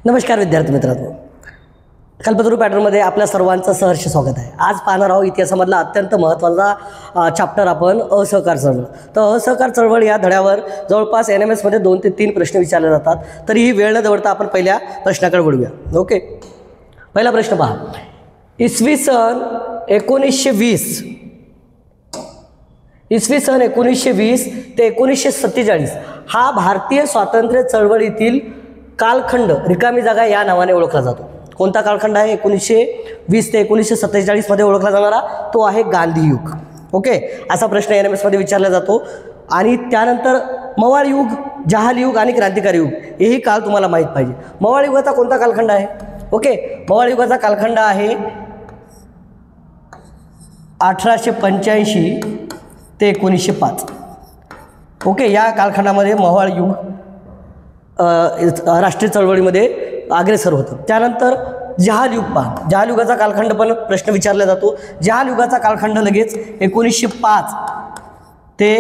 नमस्कार विद्यार्थी मित्रांनो, कल्पतरू पॅटर्नमध्ये आपल्या सर्वांचं सहर्ष स्वागत आहे। आज पाहणार आहोत इतिहासामधला अत्यंत महत्त्वाचा चॅप्टर आपण असहकार चळवळ। तर असहकार चळवळ या धड्यावर जवळपास NMS मध्ये 2 ते 3 प्रश्न विचारले जातात। तरीही वेळ न दवडता आपण पहिल्या प्रश्नाकडे वळूया। ओके, पहिला प्रश्न पहा। इसवी सन 1920 ते 1947 हा भारतीय स्वातंत्र्य चळवळीतील कालखंड रिकामी जागा या नावाने ओळखला जातो। कोणता कालखंड आहे? 1920 ते 1947 मध्ये ओळखला जाणारा तो आहे गांधी युग। ओके, असा प्रश्न NMS मध्ये विचारला जातो। आणि त्यानंतर मवाळ युग, जहाल युग आणि क्रांतिकारी युग हेही काल तुम्हाला माहीत पाहिजे। मवाळ युगाचा कोणता कालखंड आहे? ओके, मवाळ युगाचा कालखंड आहे 1885 ते 1905। ओके, या कालखंडामध्ये मवाळ युग राष्ट्रीय चळवळीमध्ये अग्रेसर होतं। त्यानंतर जहाल युग पहा, जहाल युगाचा कालखंड पण प्रश्न विचारला जातो। जहाल युगाचा कालखंड लगेच 1905 ते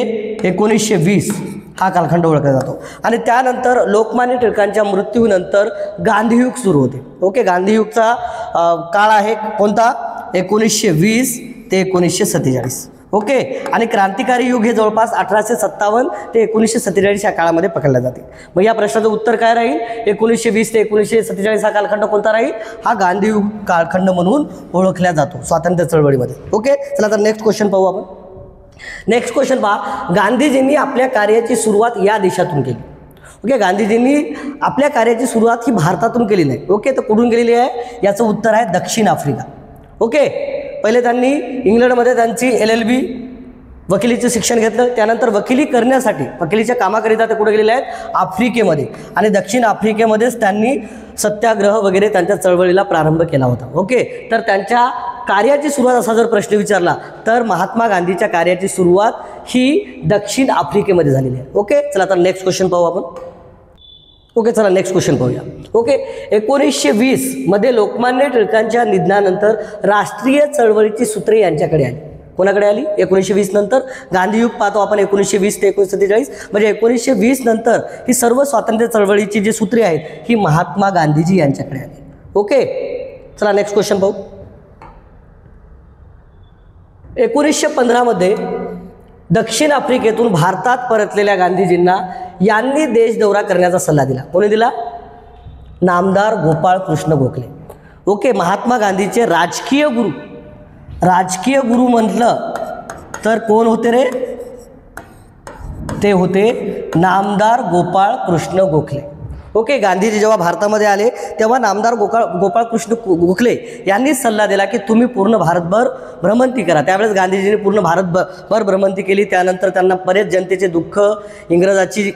1920 हा कालखंड ओळखला जातो। आणि त्यानंतर लोकमान्य टिळकांच्या मृत्यूनंतर गांधीयुग सुरू होते। ओके, गांधीयुगचा काळ आहे कोणता? 1920 ते 1947। ओके, आणि क्रांतिकारी युग हे जवळपास 1857 ते 1947 या काळामध्ये पकडले जाते। मग या प्रश्नाचं उत्तर काय राहील? 1920 ते 1947 हा कालखंड कोणता राहील? हा गांधीयुग कालखंड म्हणून ओळखला जातो स्वातंत्र्य चळवळीमध्ये। ओके, चला तर नेक्स्ट क्वेश्चन पाहू आपण। नेक्स्ट क्वेश्चन पहा, गांधीजींनी आपल्या कार्याची सुरुवात या देशातून केली। ओके, गांधीजींनी आपल्या कार्याची सुरुवात ही भारतातून केली नाही। ओके, तर कुठून केलेली आहे? याचं उत्तर आहे दक्षिण आफ्रिका। ओके, पहिले त्यांनी इंग्लंडमध्ये त्यांची LLB वकिलीचे शिक्षण घेतलं। त्यानंतर वकिली करण्यासाठी वकिलीच्या कामाकरिता ते कुठे गेलेले आहेत? आफ्रिकेमध्ये। आणि दक्षिण आफ्रिकेमध्येच त्यांनी सत्याग्रह वगैरे त्यांच्या चळवळीला प्रारंभ केला होता। ओके, तर त्यांच्या कार्याची सुरुवात असा जर प्रश्न विचारला तर महात्मा गांधीच्या कार्याची सुरुवात ही दक्षिण आफ्रिकेमध्ये झालेली आहे। ओके, चला तर नेक्स्ट क्वेश्चन पाहू आपण। ओके, चला नेक्स्ट क्वेश्चन पाहूया। ओके, 1920 मध्ये लोकमान्य टिळकांच्या निधनानंतर राष्ट्रीय चळवळीची सूत्रे यांच्याकडे आली। कोणाकडे आली? 1920 नंतर गांधीयुग पाहतो आपण 1920 ते 1947, म्हणजे 1920 नंतर ही सर्व स्वातंत्र्य चळवळीची जी सूत्रे आहेत ही महात्मा गांधीजी यांच्याकडे आली। ओके, चला नेक्स्ट क्वेश्चन पाहू। 1915 मध्ये दक्षिण आफ्रिकेतून भारतात परतलेल्या गांधीजींना यांनी देश दौरा करण्याचा सल्ला दिला। कोणी दिला? नामदार गोपाळ कृष्ण गोखले। ओके, महात्मा गांधीचे राजकीय गुरु म्हटलं तर कोण होते रे? ते होते नामदार गोपाळ कृष्ण गोखले। ओके, गांधीजी जेव्हा भारतामध्ये आले तेव्हा नामदार गोपाळ कृष्ण गोखले यांनी सल्ला दिला की तुम्ही पूर्ण भारतभर भ्रमंती करा। त्यावेळेस गांधीजींनी पूर्ण भारतभर भ्रमंती केली। त्यानंतर त्यांना बरेच जनतेचे दुःख, इंग्रजाची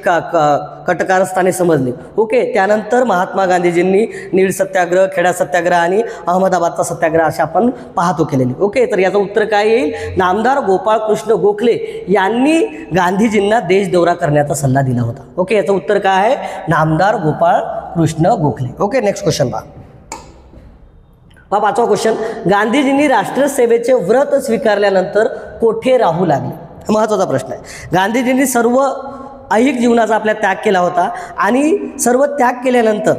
कटकारस्थाने समजली। ओके, त्यानंतर महात्मा गांधीजींनी नीळ सत्याग्रह, खेडा सत्याग्रह आणि अहमदाबादचा सत्याग्रह असे आपण पाहतो केलेली। ओके, तर याचं उत्तर काय येईल? नामदार गोपाळ कृष्ण गोखले यांनी गांधीजींना देश दौरा करण्याचा सल्ला दिला होता। ओके, याचं उत्तर काय आहे? नामदार Gopal Krishna Gokhale. Okay, next question पहा। पाचवा क्वेश्चन, गांधीजींनी राष्ट्र सेवेचे व्रत स्वीकारल्यानंतर कोठे राहू लागले? महत्त्वाचा प्रश्न आहे। गांधीजींनी सर्व ऐहिक जीवनाचा आपला त्याग केला होता आणि सर्व त्याग केल्यानंतर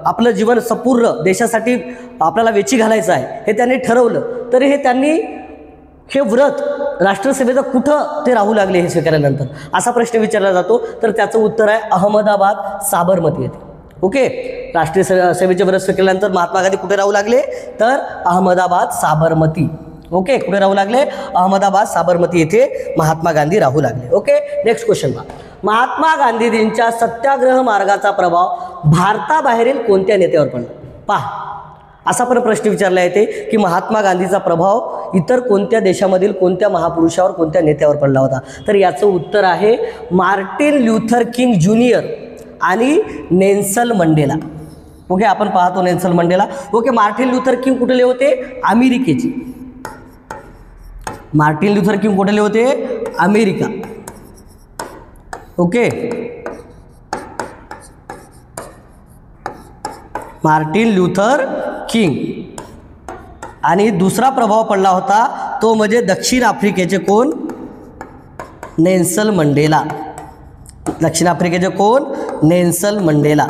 आपलं जीवन संपूर्ण देशासाठी आपल्याला वेची घालायचं आहे हे त्यांनी ठरवलं। तरी हे व्रत राष्ट्रसेवेचं कुठं ते राहू लागले हे स्वीकारल्यानंतर असा प्रश्न विचारला जातो। तर त्याचं उत्तर आहे अहमदाबाद साबरमती येथे। ओके, राष्ट्रीय सेवेचे व्रत स्वीकारल्यानंतर महात्मा गांधी कुठे राहू लागले? तर अहमदाबाद साबरमती। ओके, कुठे राहू लागले? अहमदाबाद साबरमती येथे महात्मा गांधी राहू लागले। ओके, नेक्स्ट क्वेश्चन पहा। महात्मा गांधीजींच्या सत्याग्रह मार्गाचा प्रभाव भारताबाहेरील कोणत्या नेत्यावर पडला? पहा, असा पण प्रश्न विचारला येते की महात्मा गांधीचा प्रभाव इतर कोणत्या देशामधील कोणत्या महापुरुषावर, कोणत्या नेत्यावर पडला होता? तर याचं उत्तर आहे मार्टिन ल्युथर किंग ज्युनियर आणि नेल्सन मंडेला। ओके, आपण पाहतो नेल्सन मंडेला। ओके, मार्टिन ल्युथर किंग कुठले होते? अमेरिकेचे। मार्टिन ल्युथर किंग कुठले होते? America. Okay, Martin Luther king. आणि दुसरा प्रभाव पडला होता तो म्हणजे दक्षिण आफ्रिकेचे कोण? नेल्सन मंडेला। दक्षिण आफ्रिकेचे कोण? नेल्सन मंडेला।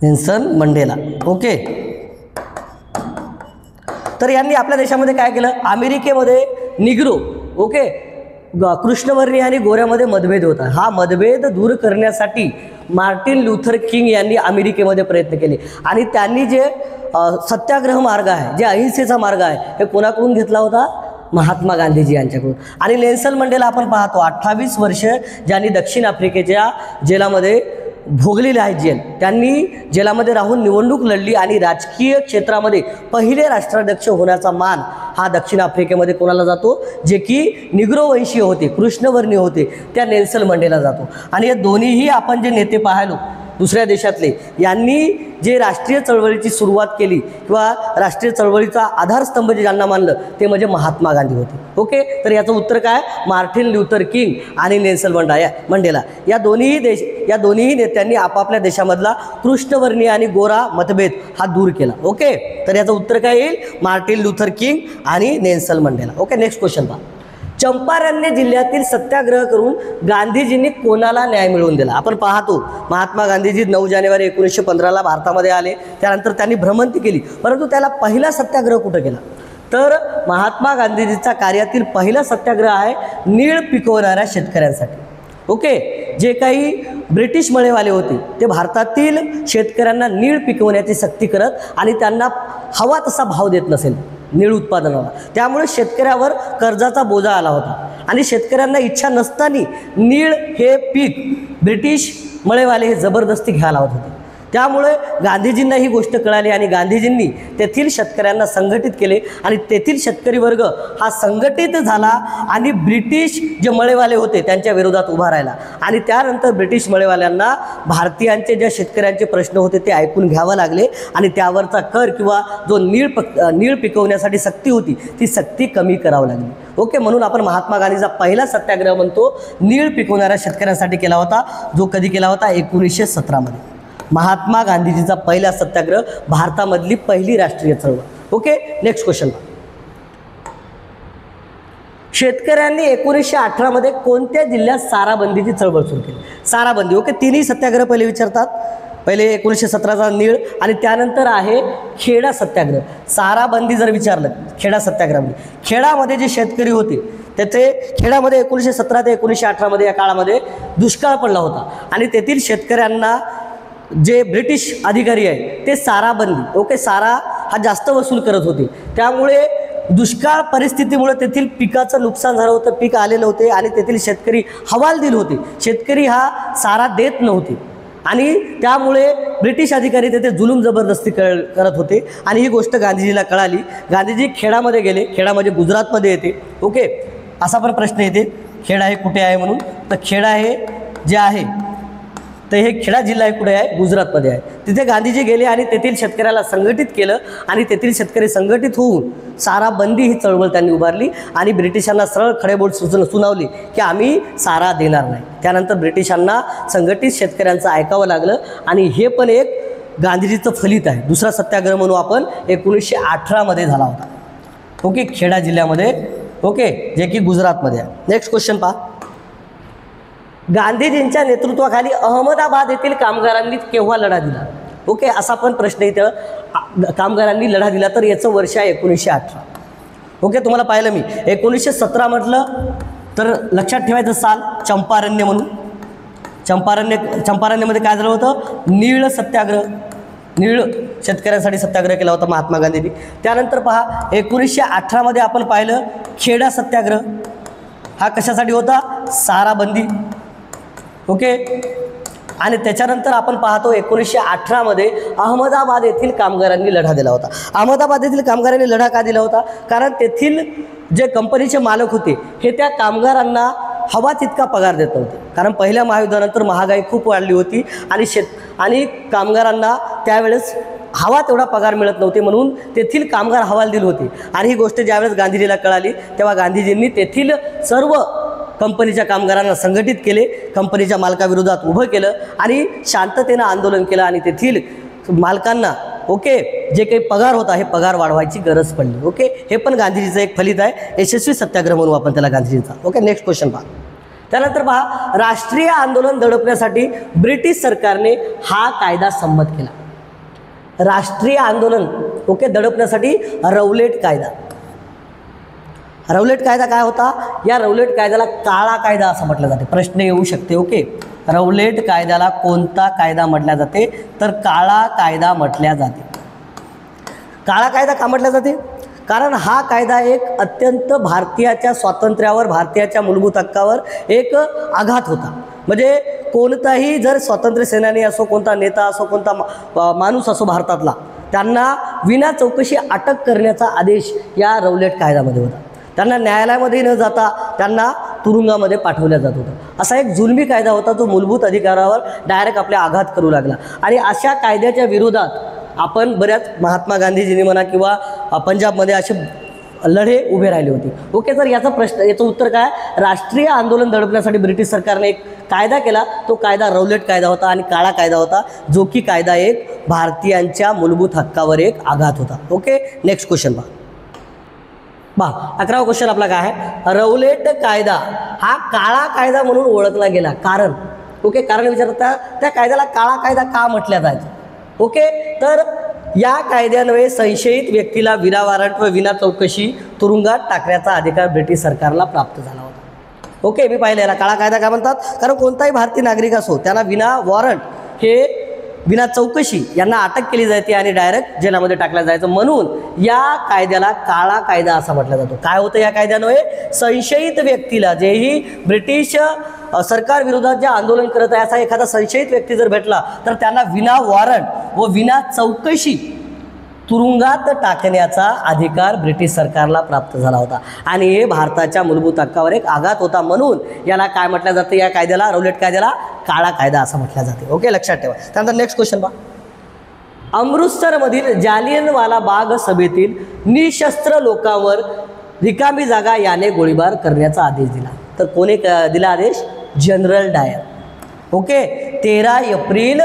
नेल्सन मंडेला. ओके, तर यांनी आपल्या देशामध्ये काय केलं, अमेरिकेमध्ये निग्रो, ओके, कृष्णवर्णीय आणि गोऱ्यामध्ये मतभेद होता, हा मतभेद दूर करण्यासाठी मार्टिन लुथर किंग यांनी अमेरिकेमध्ये प्रयत्न केले आणि त्यांनी जे सत्याग्रह मार्ग आहे, जे अहिंसेचा मार्ग आहे, हे कोणाकडून घेतला होता, महात्मा गांधीजी यांच्याकडून. आणि नेल्सन मंडेला आपण पाहतो 28 वर्ष ज्यांनी दक्षिण आफ्रिकेच्या जेलामध्ये भोगलेले आहे जेल, त्यांनी जेलामध्ये राहून निवडणूक लढली आणि राजकीय क्षेत्रामध्ये पहिले राष्ट्राध्यक्ष होण्याचा मान हा दक्षिण आफ्रिकेमध्ये कोणाला जातो, जे की निग्रो वंशीय होते, कृष्णवर्णीय होते, त्या नेल्सन मंडेला जातो. आणि हे दोन्हीही आपण जे नेते पाहिलो दुसऱ्या देशातले, यांनी जे राष्ट्रीय चळवळीची सुरुवात केली किंवा राष्ट्रीय चळवळीचा आधारस्तंभ जे ज्यांना मानलं ते म्हणजे महात्मा गांधी होते. ओके, तर याचं उत्तर काय, मार्टिन ल्युथर किंग आणि नेल्सन मंडेला या दोन्ही नेत्यांनी आपापल्या देशामधला कृष्णवर्णीय आणि गोरा मतभेद हा दूर केला. ओके, तर याचं उत्तर काय येईल, मार्टिन ल्युथर किंग आणि नेल्सन मंडेला. ओके, नेक्स्ट क्वेश्चन पहा. चंपारण्य जिल्ह्यातील सत्याग्रह करून गांधीजींनी कोणाला न्याय मिळवून दिला. आपण पाहतो महात्मा गांधीजी 9 जानेवारी 1915ला भारतामध्ये आले, त्यानंतर त्यांनी भ्रमंती केली, परंतु त्याला पहिला सत्याग्रह कुठं केला, तर महात्मा गांधीजीचा कार्यातील पहिला सत्याग्रह आहे नीळ पिकवणाऱ्या शेतकऱ्यांसाठी. ओके, जे काही ब्रिटिश मळेवाले होते ते भारतातील शेतकऱ्यांना नीळ पिकवण्याची सक्ती करत आणि त्यांना हवा तसा भाव देत नसेल नीळ उत्पादनाला, त्यामुळे शेतकऱ्यावर कर्जाचा बोजा आला होता आणि शेतकऱ्यांना इच्छा नसताना नीळ हे पीक ब्रिटिश मळेवाले हे जबरदस्ती घ्यायला लावत होते. त्यामुळे गांधीजींना ही गोष्ट कळाली आणि गांधीजींनी तेथील शेतकऱ्यांना संघटित केले आणि तेथील शेतकरी वर्ग हा संघटित झाला आणि ब्रिटिश जे मळेवाले होते त्यांच्या विरोधात उभा राहिला. आणि त्यानंतर ब्रिटिश मळेवाल्यांना भारतीयांचे ज्या शेतकऱ्यांचे प्रश्न होते ते ऐकून घ्यावं लागले आणि त्यावरचा कर किंवा जो नीळ पिकवण्यासाठी सक्ती होती ती सक्ती कमी करावं लागली. ओके, म्हणून आपण महात्मा गांधीचा पहिला सत्याग्रह म्हणतो नीळ पिकवणाऱ्या शेतकऱ्यांसाठी केला होता, जो कधी केला होता 1917मध्ये. महात्मा गांधीजीचा पहिला सत्याग्रह भारतामधली पहिली राष्ट्रीय चळवळ. Okay, next question. शेतकऱ्यांनी 1918मध्ये कोणत्या जिल्ह्यात साराबंदीची चळवळ सुरू केली. साराबंदी. ओके, तिन्ही सत्याग्रह पहिले विचारतात. पहिले 1917चा नीळ आणि त्यानंतर आहे खेडा सत्याग्रह. साराबंदी जर विचारलं खेडा सत्याग्रहामध्ये, खेडामध्ये जे शेतकरी होते त्याचे खेड्यामध्ये 1917 ते 1918मध्ये या काळामध्ये दुष्काळ पडला होता आणि तेथील शेतकऱ्यांना जे ब्रिटिश अधिकारी आहे ते साराबंदी, ओके, सारा हा जास्त वसूल करत होते. त्यामुळे दुष्काळ परिस्थितीमुळे तेथील पिकाचं नुकसान झालं होतं, पीक आले नव्हते आणि तेथील शेतकरी हवालदिल होते. शेतकरी हा सारा देत नव्हते आणि त्यामुळे ब्रिटिश अधिकारी तेथे जुलूम जबरदस्ती करत होते आणि ही गोष्ट गांधीजीला कळाली. गांधीजी खेडामध्ये गेले. खेडा म्हणजे गुजरातमध्ये येते. ओके, असा पण प्रश्न येते खेडा हे कुठे आहे म्हणून, तर खेडा हे जे आहे तर हे खेडा जिल्हा कुठे आहे, गुजरातमध्ये आहे. तिथे गांधीजी गेले आणि तेथील शेतकऱ्याला संघटित केलं आणि तेथील शेतकरी संघटित होऊन साराबंदी ही चळवळ त्यांनी उभारली आणि ब्रिटिशांना सरळ खडेबोट सुनावली की आम्ही सारा देणार नाही. त्यानंतर ब्रिटिशांना संघटित शेतकऱ्यांचं ऐकावं लागलं आणि हे पण एक गांधीजीचं फलित आहे. दुसरा सत्याग्रह म्हणून आपण 1918मध्ये झाला होता. ओके, खेडा जिल्ह्यामध्ये. ओके, जे की गुजरातमध्ये आहे. नेक्स्ट क्वेश्चन पहा. गांधीजींच्या नेतृत्वाखाली अहमदाबाद येथील कामगारांनी केव्हा लढा दिला. ओके, असा पण प्रश्न इथं कामगारांनी लढा दिला तर याचं वर्ष आहे 1918. ओके, तुम्हाला पाहिलं मी 1917 म्हटलं तर लक्षात ठेवायचं साल चंपारण्य म्हणून. चंपारण्यमध्ये काय झालं होतं, नीळ सत्याग्रह, नीळ शेतकऱ्यांसाठी सत्याग्रह केला होता महात्मा गांधींनी. त्यानंतर पहा 1918मध्ये आपण पाहिलं खेडा सत्याग्रह, हा कशासाठी होता, साराबंदी. ओके, आणि त्याच्यानंतर आपण पाहतो 1918मध्ये अहमदाबाद येथील कामगारांनी लढा दिला होता. अहमदाबाद येथील कामगारांनी लढा का दिला होता, कारण तेथील जे कंपनीचे मालक होते हे त्या कामगारांना हवा तितका पगार देत नव्हते. कारण पहिल्या महायुद्धानंतर महागाई खूप वाढली होती आणि कामगारांना त्यावेळेस हवा तेवढा पगार मिळत नव्हते, म्हणून तेथील कामगार हवालदिल होते. आणि ही गोष्ट ज्यावेळेस गांधीजीला कळाली तेव्हा गांधीजींनी तेथील सर्व कंपनीच्या कामगारांना संघटित केले, कंपनीच्या मालकाविरोधात उभं केलं आणि शांततेनं आंदोलन केलं आणि तेथील मालकांना ओके जे काही पगार होता हे पगार वाढवायची गरज पडली. ओके, हे पण गांधीजीचं एक फलित आहे, यशस्वी सत्याग्रह म्हणून आपण त्याला गांधीजींचा. ओके, नेक्स्ट क्वेश्चन पहा. त्यानंतर पहा राष्ट्रीय आंदोलन दडपण्यासाठी ब्रिटिश सरकारने हा कायदा संमत केला. राष्ट्रीय आंदोलन ओके दडपण्यासाठी रौलेट कायदा. रौलेट कायदा काय होता? या रौलेट कायद्याला काळा कायदा असं म्हटलं जाते. प्रश्न येऊ शकते. ओके, रौलेट कायद्याला कोणता कायदा म्हटल्या जाते? तर काळा कायदा म्हटल्या जाते. काळा कायदा का म्हटल्या जाते? कारण हा कायदा एक अत्यंत भारतीयाच्या स्वातंत्र्यावर, भारतीयाच्या मूलभूत हक्कावर एक आघात होता. म्हणजे कोणताही जर स्वातंत्र्य सेनानी असो, कोणता नेता असो, कोणता माणूस असो भारतातला, त्यांना विना चौकशी अटक करण्याचा आदेश या रौलेट कायद्यामध्ये होता. त्यांना न्यायालयामध्ये न जाता त्यांना तुरुंगामध्ये पाठवल्या जात होतं. असा एक जुलमी कायदा होता जो मूलभूत अधिकारावर डायरेक्ट आपल्या आघात करू लागला. आणि अशा कायद्याच्या विरोधात आपण बऱ्याच महात्मा गांधीजींनी म्हणा किंवा पंजाबमध्ये असे लढे उभे राहिले होते. ओके, तर याचा याचं उत्तर काय? राष्ट्रीय आंदोलन दडपण्यासाठी ब्रिटिश सरकारने एक कायदा केला. तो कायदा रौलेट कायदा होता आणि काळा कायदा होता, जो की कायदा एक भारतीयांच्या मूलभूत हक्कावर एक आघात होता. ओके, नेक्स्ट क्वेश्चन पहा. 11वा क्वेश्चन आपला काय आहे? रौलेट कायदा हा काळा कायदा म्हणून ओळखला गेला. कारण ओके, कारण विचारता त्या कायद्याला काळा कायदा का म्हटल्या जायचं? ओके, तर या कायद्यान्वये संशयित व्यक्तीला विना वॉरंट व विना चौकशी तुरुंगात टाकण्याचा अधिकार ब्रिटिश सरकारला प्राप्त झाला होता. ओके, मी पाहिलेला काळा कायदा का म्हणतात? कारण कोणताही भारतीय नागरिक असो त्याला विना वॉरंट हे विना चौकशी यांना अटक केली जाते आणि डायरेक्ट जेलामध्ये टाकलं जायचं. म्हणून या कायद्याला काळा कायदा असा म्हटला जातो. काय होतं या कायद्यान्वये? संशयित व्यक्तीला, जेही ब्रिटिश सरकार विरोधात जे आंदोलन करत आहे असा एखादा संशयित व्यक्ती जर भेटला तर त्यांना विना वॉरंट व विना चौकशी तुरुंगात टाकण्याचा अधिकार ब्रिटिश सरकारला प्राप्त झाला होता. आणि हे भारताच्या मूलभूत हक्कावर एक आघात होता. म्हणून याला काय म्हटलं जातं? या कायद्याला, रौलेट कायद्याला काळा कायदा असं म्हटलं जाते. ओके, लक्षात ठेवा. त्यानंतर नेक्स्ट क्वेश्चन पहा. अमृतसरमधील जालियनवाला बाग सभेतील निशस्त्र लोकांवर रिकामी जागा याने गोळीबार करण्याचा आदेश दिला. तर कोणी दिला आदेश? जनरल डायर. ओके, 13 एप्रिल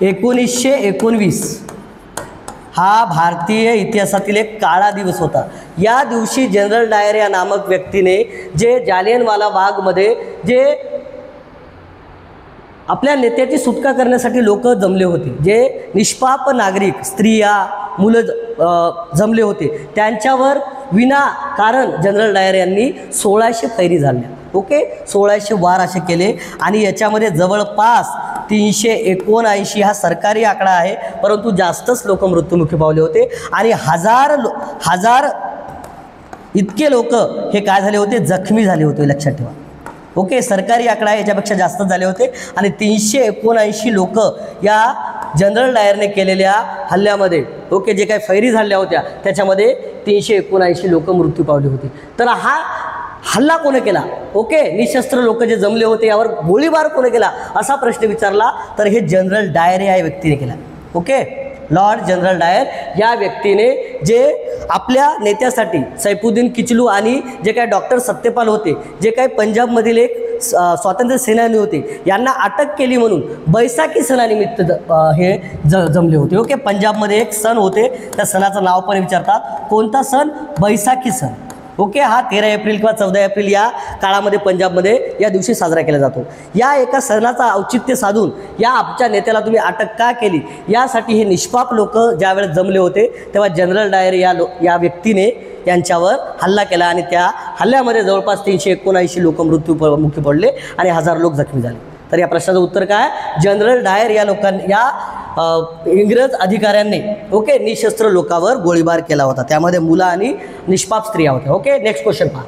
1919 हा भारतीय इतिहासातील एक काळा दिवस होता. या दिवशी जनरल डायर या नामक व्यक्तीने जे जालियनवाला बागमध्ये जे आपल्या नेत्याची सुटका करण्यासाठी लोक जमले होते, जे निष्पाप नागरिक, स्त्रिया, मुलं जमले होते, त्यांच्यावर विना कारण जनरल डायर यांनी 1600 फैरी झाल्या. ओके, 1600 वार असे केले. आणि याच्यामध्ये जवळपास 379 हा सरकारी आकडा आहे, परंतु जास्तच लोक मृत्युमुखी पावले होते. आणि हजार इतके लोक हे काय झाले होते? जखमी झाले होते. लक्षात ठेवा. ओके, सरकारी आकडा आहे, याच्यापेक्षा जास्त झाले होते. आणि 379 लोक या जनरल डायरने केलेल्या हल्ल्यामध्ये, ओके, जे काही फैरी झाल्या होत्या त्याच्यामध्ये 379 लोक मृत्यू पावले होते. तर हा हल्ला कोणी केला? ओके, निशस्त्र लोक जे जमले होते यावर गोळीबार कोणी केला असा प्रश्न विचारला तर हे जनरल डायर या व्यक्तीने केला. ओके, लॉर्ड जनरल डायर या व्यक्तीने जे आपल्या नेत्यासाठी सैफुद्दीन किचलू आणि जे काही डॉक्टर सत्यपाल होते, जे काही पंजाबमधील एक स्वातंत्र्य सेनानी होते, यांना अटक केली म्हणून बैसाखी सणानिमित्त हे जमले होते. ओके, पंजाबमध्ये एक सण होते, त्या सणाचं नाव पण विचारतात. कोणता सण? बैसाखी सण. ओके, हा 13 एप्रिल किंवा 14 एप्रिल या काळामध्ये पंजाबमध्ये या दिवशी साजरा केला जातो. या एका सणाचा औचित्य साधून या आमच्या नेत्याला तुम्ही अटक का केली यासाठी हे निष्पाप लोक ज्यावेळेस जमले होते तेव्हा जनरल डायर या व्यक्तीने यांच्यावर हल्ला केला आणि त्या हल्ल्यामध्ये जवळपास 379 लोक मृत्युमुखी पडले आणि 1000 लोक जखमी झाले. तर या प्रश्नाचं उत्तर काय? जनरल डायर या लोकांनी, या इंग्रज अधिकाऱ्यांनी ओके निशस्त्र लोकांवर गोळीबार केला होता. त्यामध्ये मुलं आणि निष्पाप स्त्रिया होत्या. ओके, नेक्स्ट क्वेश्चन पहा.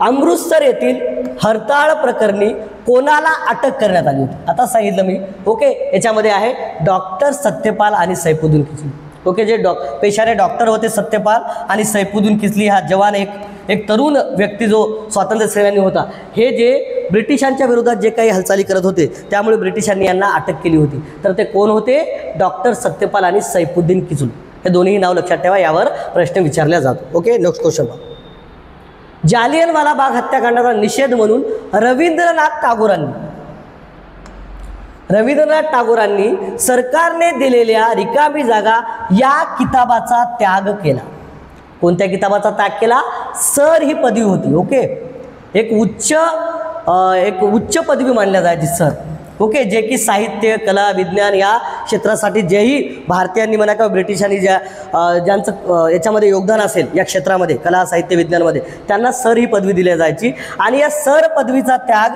अमृतसर येथील हरताळ प्रकरणी कोणाला अटक करण्यात आली होती? आता सांगितलं मी. ओके, याच्यामध्ये आहे डॉक्टर सत्यपाल आणि सैफुद्दीन किचलू. ओके, जे पेशाने डॉक्टर होते सत्यपाल आणि सैफुद्दीन किचली हा जवान एक तरुण व्यक्ती जो स्वातंत्र्य सेनानी होता, हे जे ब्रिटिशांच्या विरोधात जे काही हालचाली करत होते त्यामुळे ब्रिटिशांनी यांना अटक केली होती. तर ते कोण होते? डॉक्टर सत्यपाल आणि सैफुद्दीन किचलू. हे दोन्ही नाव लक्षात ठेवा, यावर प्रश्न विचारला जातो. ओके, नेक्स्ट क्वेश्चन पहा. जालियनवाला बाग हत्याकांडाचा निषेध म्हणून रवींद्रनाथ टागोरांनी सरकारने दिलेल्या रिकामी जागा या किताबाचा त्याग केला. कोणत्या किताबाचा त्याग केला? सर ही पदवी होती. ओके, एक उच्च पदवी मानल्या जायची सर. ओके, जे की साहित्य, कला, विज्ञान या क्षेत्रासाठी जेही भारतीयांनी म्हणा किंवा ब्रिटिशांनी ज्यांचं याच्यामध्ये योगदान असेल या क्षेत्रामध्ये, कला, साहित्य, विज्ञानमध्ये, त्यांना सर ही पदवी दिली जायची. आणि या सर पदवीचा त्याग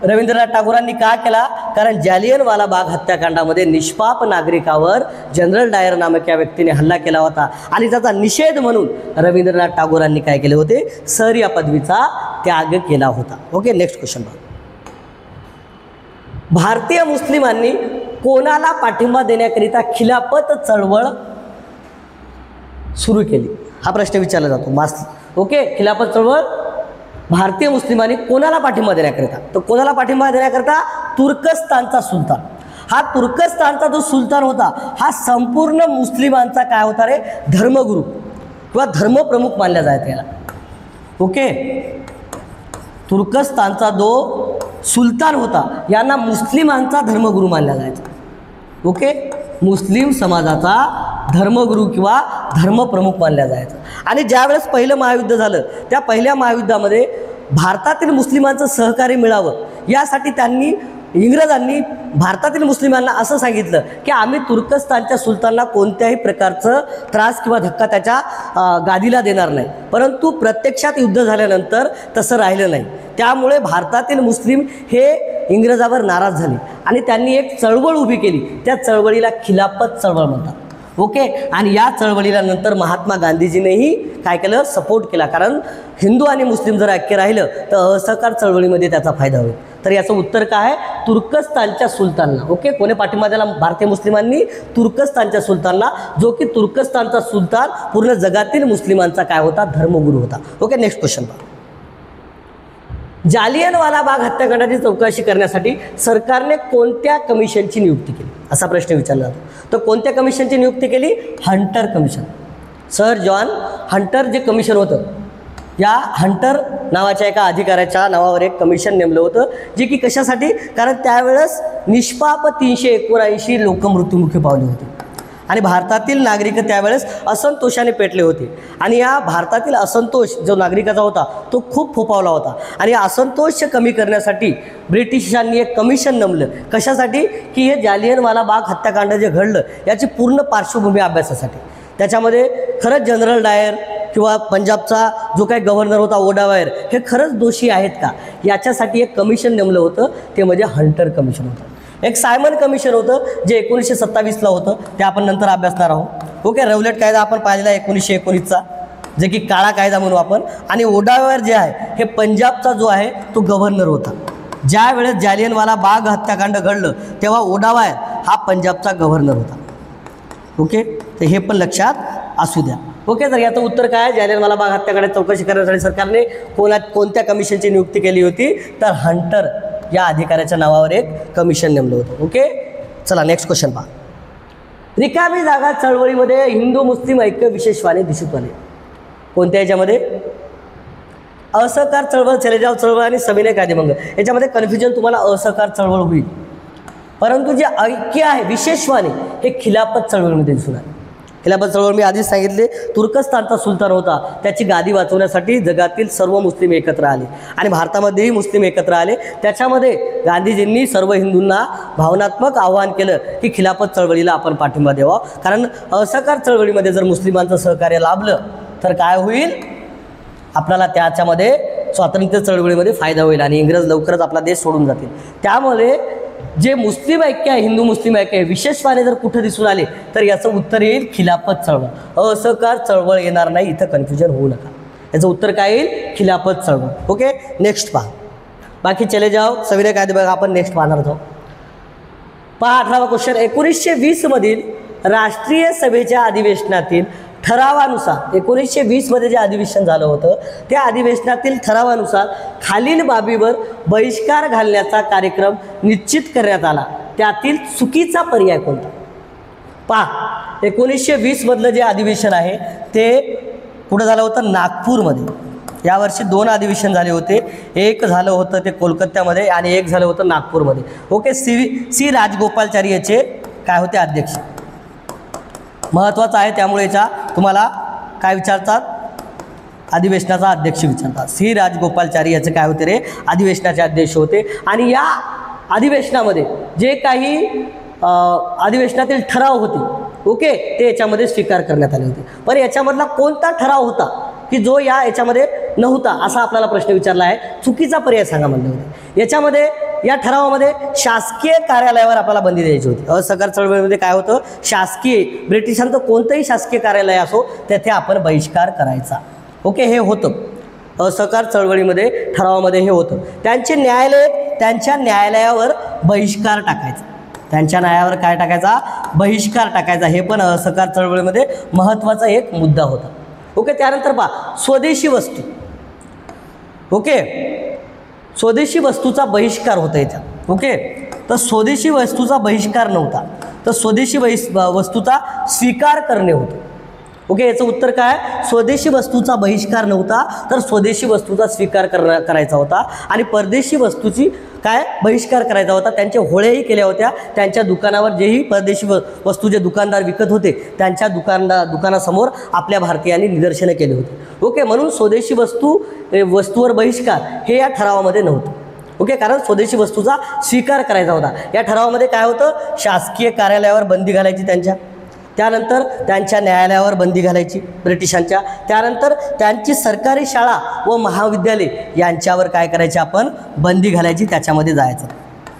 रवींद्रनाथ टागोरांनी का केला? कारण जालियनवाला बाग हत्याकांडामध्ये निष्पाप नागरिकावर जनरल डायर नामक या व्यक्तीने हल्ला केला होता आणि त्याचा निषेध म्हणून रवींद्रनाथ टागोरांनी काय केले होते? सर या पदवीचा त्याग केला होता. ओके, नेक्स्ट क्वेश्चन बघा. भारतीय मुस्लिमांनी कोणाला पाठिंबा देण्याकरिता खिलाफत चळवळ सुरू केली? हा प्रश्न विचारला जातो. ओके, खिलाफत चळवळ भारतीय मुस्लिमांनी कोणाला पाठिंबा देण्याकरिता? तर कोणाला पाठिंबा देण्याकरिता? तुर्कस्तानचा सुलतान. हा तुर्कस्तानचा जो सुलतान होता हा संपूर्ण मुस्लिमांचा काय होता रे? धर्मगुरू किंवा धर्मप्रमुख मानला जायचा याला. ओके, तुर्कस्तानचा जो सुलतान होता यांना मुस्लिमांचा धर्मगुरू मानला जायचा. ओके, मुस्लिम समाजाचा धर्मगुरू किंवा धर्मप्रमुख मानला जायचा. आणि ज्यावेळेस पहिलं महायुद्ध झालं त्या पहिल्या महायुद्धामध्ये भारतातील मुस्लिमांचं सहकार्य मिळावं यासाठी इंग्रजांनी भारतातील मुस्लिमांना असं सांगितलं की आम्ही तुर्कस्तानच्या सुलतानला कोणत्याही प्रकारचं त्रास किंवा धक्का त्याच्या गादीला देणार नाही. परंतु प्रत्यक्षात युद्ध झाल्यानंतर तसं राहिलं नाही. त्यामुळे भारतातील मुस्लिम हे इंग्रजावर नाराज झाले आणि त्यांनी एक चळवळ उभी केली. त्या चळवळीला खिलाफत चळवळ म्हणतात. ओके, आणि या चळवळीला नंतर महात्मा गांधीजीनेही काय केलं? सपोर्ट केला. कारण हिंदू आणि मुस्लिम जर ऐक्य राहिलं तर असहकार चळवळीमध्ये त्याचा फायदा होईल. तर याचं उत्तर काय आहे? तुर्कस्तानच्या सुलतानला. ओके, कोणी पाठिंबा दिला? भारतीय मुस्लिमांनी तुर्कस्तानच्या सुलतानला, जो की तुर्कस्तानचा सुलतान पूर्ण जगातील मुस्लिमांचा काय होता? धर्मगुरू होता. ओके, नेक्स्ट क्वेश्चन पहा. जालियनवाला बाग हत्याकांडाची चौकशी करण्यासाठी सरकारने कोणत्या कमिशनची नियुक्ती केली? असा प्रश्न विचारला जातो. तर कोणत्या कमिशनची नियुक्ती केली? Hunter commission. Sir John Hunter जे कमिशन होतं, या हंटर नावाच्या एका अधिकाऱ्याच्या नावावर एक कमिशन नेमलं होतं, जे की कशासाठी? कारण त्यावेळेस निष्पाप 379 लोक मृत्युमुखी पावले होते आणि भारतातील नागरिक त्यावेळेस असंतोषाने पेटले होते. आणि या भारतातील असंतोष जो नागरिकाचा होता तो खूप फोफावला होता. आणि या असंतोष कमी करण्यासाठी ब्रिटिशांनी एक कमिशन नेमलं. कशासाठी? की हे जालियनवाला बाग हत्याकांड जे घडलं याची पूर्ण पार्श्वभूमी अभ्यासासाठी. त्याच्यामध्ये खरंच जनरल डायर किंवा पंजाबचा जो काही गव्हर्नर होता ओडावायर हे खरंच दोषी आहेत का याच्यासाठी एक कमिशन नेमलं होतं. ते म्हणजे हंटर कमिशन होतं. एक सायमन कमिशन होतं जे 1927ला होतं, ते आपण नंतर अभ्यासणार आहोत. ओके, रवलेट कायदा आपण पाहिलेला 1919चा, जे की काळा कायदा म्हणू आपण. आणि ओडावायर जे आहे हे पंजाबचा जो आहे तो गव्हर्नर होता. ज्या वेळेस जालियनवाला बाग हत्याकांड घडलं तेव्हा ओडावायर हा पंजाबचा गव्हर्नर होता. ओके, तर हे पण लक्षात असू द्या. ओके, तर याचं उत्तर काय आहे? जालियनवाला बाग हत्याकांड चौकशी करण्यासाठी सरकारने कोणत्या कमिशनची नियुक्ती केली होती? तर हंटर या अधिकाऱ्याच्या नावावर एक कमिशन नेमलं होतं. ओके, चला नेक्स्ट क्वेश्चन पहा. रिकामी जागा चळवळीमध्ये हिंदू मुस्लिम ऐक्य विशेषवाने दिसून आले. कोणत्या याच्यामध्ये? असहकार चळवळ, चलेजाव चळवळ आणि सविनय कायदेभंग. याच्यामध्ये कन्फ्युजन तुम्हाला असहकार चळवळ होईल, परंतु जे ऐक्य आहे विशेषवाने हे खिलाफत चळवळीमध्ये दिसून आले. खिलाफत चळवळ मी आधीच सांगितले, तुर्कस्तानचा सुलतान होता, त्याची गादी वाचवण्यासाठी जगातील सर्व मुस्लिम एकत्र आले आणि भारतामध्येही मुस्लिम एकत्र आले. त्याच्यामध्ये गांधीजींनी सर्व हिंदूंना भावनात्मक आवाहन केलं की खिलाफत चळवळीला आपण पाठिंबा द्यावा. कारण असहकार चळवळीमध्ये जर मुस्लिमांचं सहकार्य लाभलं तर काय होईल? आपल्याला त्याच्यामध्ये स्वातंत्र्य चळवळीमध्ये फायदा होईल आणि इंग्रज लवकरच आपला देश सोडून जातील. त्यामुळे जे मुस्लिम ऐक्य आहे, हिंदू मुस्लिम ऐक्य आहे, विशेषवाने जर कुठं दिसून आले तर याचं उत्तर येईल खिलाफत चळवळ. असहकार चळवळ येणार नाही, इथं कन्फ्युजन होऊ नका. याचं उत्तर काय येईल? खिलाफत चळवळ. ओके, नेक्स्ट पहा. बाकी चले जाओ, सविनय कायदेभंग आपण नेक्स्ट पाहणार आहोत. पहा 18वा क्वेश्चन. 1920 मधील राष्ट्रीय सभेच्या अधिवेशनातील ठरावानुसार 1920 जे अधिवेशन झालं होतं त्या अधिवेशनातील ठरावानुसार खालील बाबीवर बहिष्कार घालण्याचा कार्यक्रम निश्चित करण्यात आला. त्यातील चुकीचा पर्याय कोणता? पहा, 1920 मधलं जे अधिवेशन आहे ते कुठं झालं होतं? नागपूरमध्ये. यावर्षी 2 अधिवेशन झाले होते. एक झालं होतं ते कोलकात्यामध्ये आणि एक झालं होतं नागपूरमध्ये. ओके, सी राजगोपालचारी याचे काय होते? अध्यक्ष. महत्त्वाचं आहे, त्यामुळे याचा तुम्हाला काय विचारतात? अधिवेशनाचा अध्यक्ष विचारतात. सी राजगोपालचारी याचे काय होते रे? अधिवेशनाचे अध्यक्ष होते. आणि या अधिवेशनामध्ये जे काही अधिवेशनातील ठराव होते ओके ते याच्यामध्ये स्वीकार करण्यात आले होते. पण याच्यामधला कोणता ठराव होता की जो याच्यामध्ये नव्हता असा आपल्याला प्रश्न विचारला आहे. चुकीचा पर्याय सांगा म्हणले होते. याच्यामध्ये या ठरावामध्ये शासकीय कार्यालयावर आपल्याला बंदी द्यायची होती. असहकार चळवळीमध्ये काय होतं, शासकीय ब्रिटिशांचं कोणतंही शासकीय कार्यालय असो तेथे आपण बहिष्कार करायचा. ओके हे होतं असहकार चळवळीमध्ये ठरावामध्ये हे होतं. त्यांचे न्यायालय त्यांच्या न्यायालयावर बहिष्कार टाकायचा. त्यांच्या न्यायावर काय टाकायचा, बहिष्कार टाकायचा. हे पण असहकार चळवळीमध्ये महत्त्वाचा एक मुद्दा होता. ओके त्यानंतर पहा स्वदेशी वस्तू. ओके स्वदेशी वस्तूचा बहिष्कार होता याच्यात. ओके तर स्वदेशी वस्तूचा बहिष्कार नव्हता तर स्वदेशी वस्तूचा स्वीकार करणे होतं. ओके याचं उत्तर काय, स्वदेशी वस्तूचा बहिष्कार नव्हता तर स्वदेशी वस्तूचा स्वीकार करायचा होता. आणि परदेशी वस्तूची काय बहिष्कार करायचा होता. त्यांचे होळेही केल्या होत्या. त्यांच्या दुकानावर जेही परदेशी वस्तू जे दुकानदार विकत होते त्यांच्या दुकानासमोर आपल्या भारतीयांनी निदर्शनं केली होती. ओके म्हणून स्वदेशी वस्तूवर बहिष्कार हे या ठरावामध्ये नव्हतं. ओके कारण स्वदेशी वस्तूचा स्वीकार करायचा होता. या ठरावामध्ये काय होतं, शासकीय कार्यालयावर बंदी घालायची त्यांच्या, त्यानंतर त्यांच्या न्यायालयावर बंदी घालायची ब्रिटिशांच्या, त्यानंतर त्यांची सरकारी शाळा व महाविद्यालय यांच्यावर काय करायची आपण बंदी घालायची, त्याच्यामध्ये जायचं.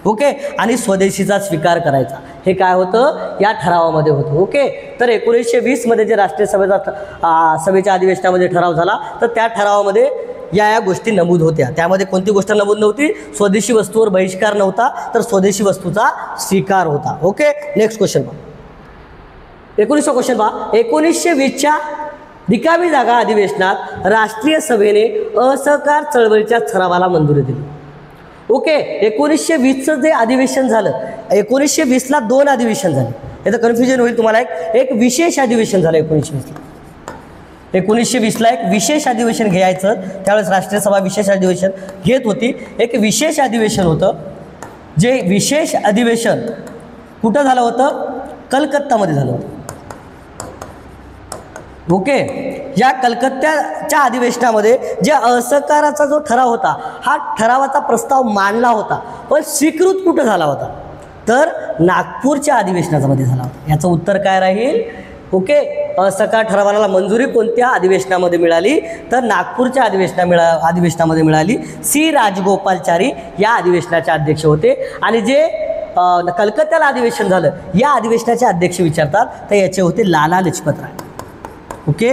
ओके आणि स्वदेशीचा स्वीकार करायचा. हे काय होतं या ठरावामध्ये होतं. ओके तर 1920 जे राष्ट्रीय सभेच्या अधिवेशनामध्ये ठराव झाला तर त्या ठरावामध्ये या गोष्टी नमूद होत्या. त्यामध्ये कोणती गोष्ट नमूद नव्हती, स्वदेशी वस्तूवर बहिष्कार नव्हता तर स्वदेशी वस्तूचा स्वीकार होता. ओके नेक्स्ट क्वेश्चन पहा. 1900 क्वेश्चन पहा. 1920च्या रिकामी जागा अधिवेशनात राष्ट्रीय सभेने असहकार चळवळीच्या ठरावाला मंजुरी दिली. ओके 1920चं जे अधिवेशन झालं, 1920ला 2 अधिवेशन झाले. याचं कन्फ्युजन होईल तुम्हाला. एक विशेष अधिवेशन झालं 1920ला एक विशेष अधिवेशन घ्यायचं. त्यावेळेस राष्ट्रीय सभा विशेष अधिवेशन घेत होती. एक विशेष अधिवेशन होतं. जे विशेष अधिवेशन कुठं झालं होतं, कलकत्तामध्ये झालं होतं. ओके या कलकत्त्याच्या अधिवेशनामध्ये जे असहकाराचा जो ठराव होता हा ठरावाचा प्रस्ताव मांडला होता पण स्वीकृत कुठं झाला होता, तर नागपूरच्या अधिवेशनामध्ये झाला होता. याचं उत्तर काय राहील. ओके असहकार ठरावाला मंजुरी कोणत्या अधिवेशनामध्ये मिळाली, तर नागपूरच्या अधिवेशनामध्ये मिळाली. सी राजगोपालचारी या अधिवेशनाचे अध्यक्ष होते. आणि जे कलकत्त्याला अधिवेशन झालं या अधिवेशनाचे अध्यक्ष विचारतात तर याचे होते लाला लजपत राय. ओके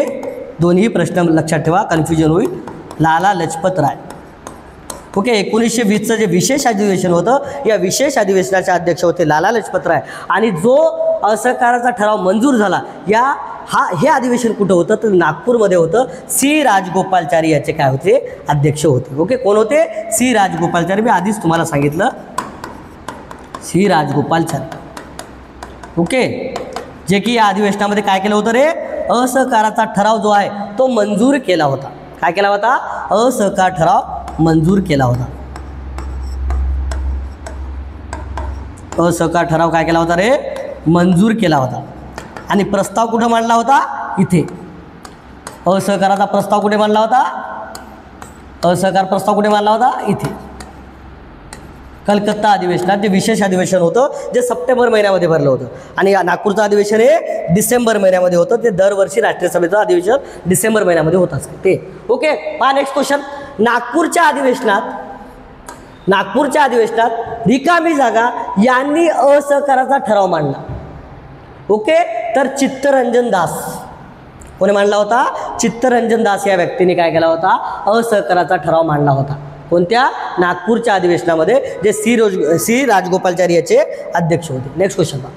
दोन्ही प्रश्न लक्षात ठेवा, कन्फ्युजन होईल. लाला लजपत राय. ओके 1920चं जे विशेष अधिवेशन होतं या विशेष अधिवेशनाचे अध्यक्ष होते लाला लजपत राय. आणि जो असहकाराचा ठराव मंजूर झाला हे अधिवेशन कुठं होतं, तर नागपूरमध्ये होतं. सी राजगोपालचारी याचे काय होते, अध्यक्ष होते. ओके कोण होते, सी राजगोपालचारी. मी आधीच तुम्हाला सांगितलं सी राजगोपालचारी. ओके जे की या अधिवेशनामध्ये काय केलं होतं रे, असहकाराचा ठराव जो आहे तो मंजूर केला होता. काय केला होता, असहकार ठराव मंजूर केला होता. असहकार ठराव काय केला होता रे, मंजूर केला होता. आणि प्रस्ताव कुठं मांडला होता, इथे. असहकाराचा प्रस्ताव कुठे मांडला होता, असहकार प्रस्ताव कुठे मांडला होता, इथे कलकत्ता अधिवेशनात. जे विशेष अधिवेशन होतं जे सप्टेंबर महिन्यामध्ये भरलं होतं. आणि नागपूरचं अधिवेशन हे डिसेंबर महिन्यामध्ये होतं. ते दरवर्षी राष्ट्रीय सभेचं अधिवेशन डिसेंबर महिन्यामध्ये होत असते ते. ओके पहा नेक्स्ट क्वेश्चन. नागपूरच्या अधिवेशनात रिकामी जागा यांनी असहकाराचा ठराव मांडला. ओके तर चित्तरंजन दास. कोणी मांडला होता, चित्तरंजन दास या व्यक्तीने काय केला होता, असहकाराचा ठराव मांडला होता. कोणत्या, नागपूरच्या अधिवेशनामध्ये. जे सी राजगोपालचारी याचे अध्यक्ष होते. नेक्स्ट क्वेश्चन पहा.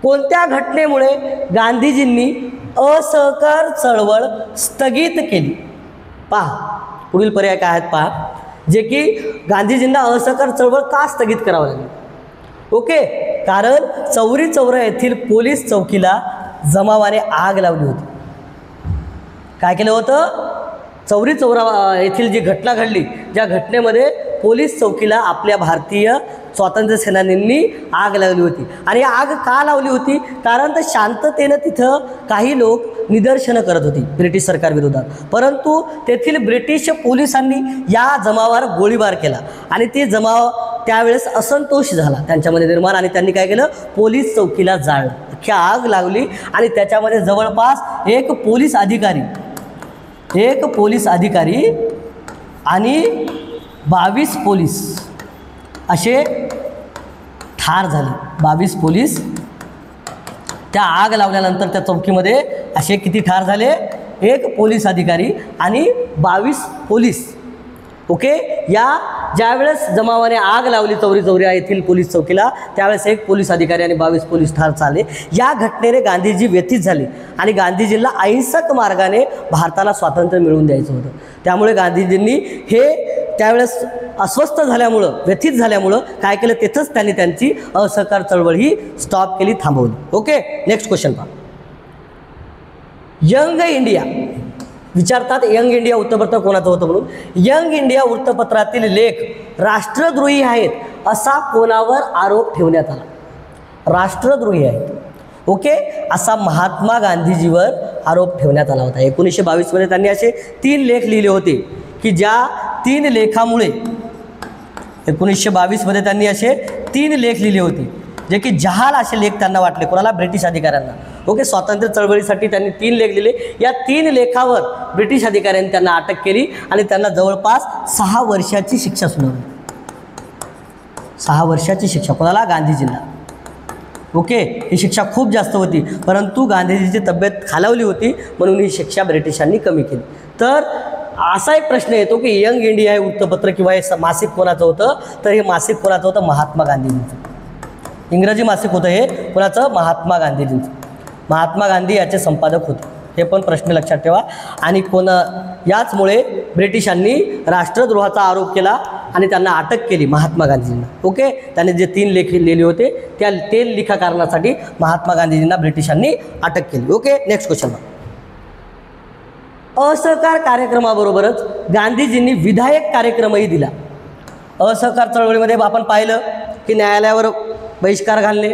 कोणत्या घटनेमुळे गांधीजींनी असहकार चळवळ स्थगित केली. पहा पुढील पर्याय काय आहेत पहा. जे की गांधीजींना असहकार चळवळ का स्थगित करावं लागली. ओके कारण चौरी चौरा येथील पोलीस चौकीला जमावाने आग लावली होती. काय केलं होतं, चौरी चौरा येथील जी घटना घडली, ज्या घटनेमध्ये पोलीस चौकीला आपल्या भारतीय स्वातंत्र्य सेनानींनी आग लावली होती. आणि आग का लावली होती? कारण तर शांततेनं तिथं काही लोक निदर्शनं करत होती ब्रिटिश सरकारविरोधात, परंतु तेथील ब्रिटिश पोलिसांनी या जमावावर गोळीबार केला आणि ते जमाव त्यावेळेस असंतोष झाला त्यांच्यामध्ये निर्माण, आणि त्यांनी काय केलं? पोलीस चौकीला जाळलं, अख्खी आग लावली. आणि त्याच्यामध्ये जवळपास एक पोलीस अधिकारी आणि 22 पोलीस असे ठार झाले. 22 पोलीस त्या आग लावल्यानंतर त्या चौकीमध्ये असे किती ठार झाले? एक पोलीस अधिकारी आणि 22 पोलीस. ओके, या ज्यावेळेस जमावाने आग लावली चौरी येथील पोलीस चौकीला, त्यावेळेस एक पोलीस अधिकारी आणि 22 पोलीस ठार झाले. या घटनेने गांधीजी व्यथित झाले आणि गांधीजींना अहिंसक मार्गाने भारताला स्वातंत्र्य मिळवून द्यायचं होतं. त्यामुळे गांधीजींनी हे त्यावेळेस अस्वस्थ झाल्यामुळं, व्यथित झाल्यामुळं काय केलं? तिथंच त्यांनी त्यांची असहकार चळवळ ही स्टॉप केली, थांबवली. ओके, नेक्स्ट क्वेश्चन पहा. यंग इंडिया विचारतात, यंग इंडिया वृत्तपत्र कोणाचं होतं म्हणून. यंग इंडिया वृत्तपत्रातील लेख राष्ट्रद्रोही आहेत असा कोणावर आरोप ठेवण्यात आला? राष्ट्रद्रोही आहेत, ओके, असा महात्मा गांधीजीवर आरोप ठेवण्यात आला होता. 1922 मध्ये त्यांनी असे 3 लेख लिहिले होते की ज्या 3 लेखामुळे 1922 मध्ये त्यांनी असे 3 लेख लिहिले होते जे की जहाल असे लेख त्यांना वाटले. कोणाला? ब्रिटिश अधिकाऱ्यांना. ओके, स्वातंत्र्य चळवळीसाठी त्यांनी 3 लेख लिहिले. या 3 लेखावर ब्रिटिश अधिकाऱ्यांनी त्यांना अटक केली आणि त्यांना जवळपास 6 वर्षाची शिक्षा सुनावली. 6 वर्षाची शिक्षा कोणाला? गांधीजींना. ओके, ही शिक्षा खूप जास्त होती, परंतु गांधीजीची तब्येत खालावली होती म्हणून ही शिक्षा ब्रिटिशांनी कमी केली. तर असा एक प्रश्न येतो की यंग इंडिया हे वृत्तपत्र किंवा हे मासिक कोणाचं होतं? तर हे मासिक कोणाचं होतं? महात्मा गांधीजींचं. इंग्रजी मासिक होतं हे, कोणाचं? महात्मा गांधीजींचं. महात्मा गांधी याचे संपादक होते, हे पण प्रश्न लक्षात ठेवा. आणि याचमुळे ब्रिटिशांनी राष्ट्रद्रोहाचा आरोप केला आणि त्यांना अटक केली महात्मा गांधींना. ओके, त्यांनी जे 3 लेख लिहिले होते ते लिखा कारणासाठी महात्मा गांधीजींना ब्रिटिशांनी अटक केली. Okay, next question. असहकार कार्यक्रमाबरोबरच गांधीजींनी विधायक कार्यक्रमही दिला. असहकार चळवळीमध्ये आपण पाहिलं की न्यायालयावर बहिष्कार घालणे,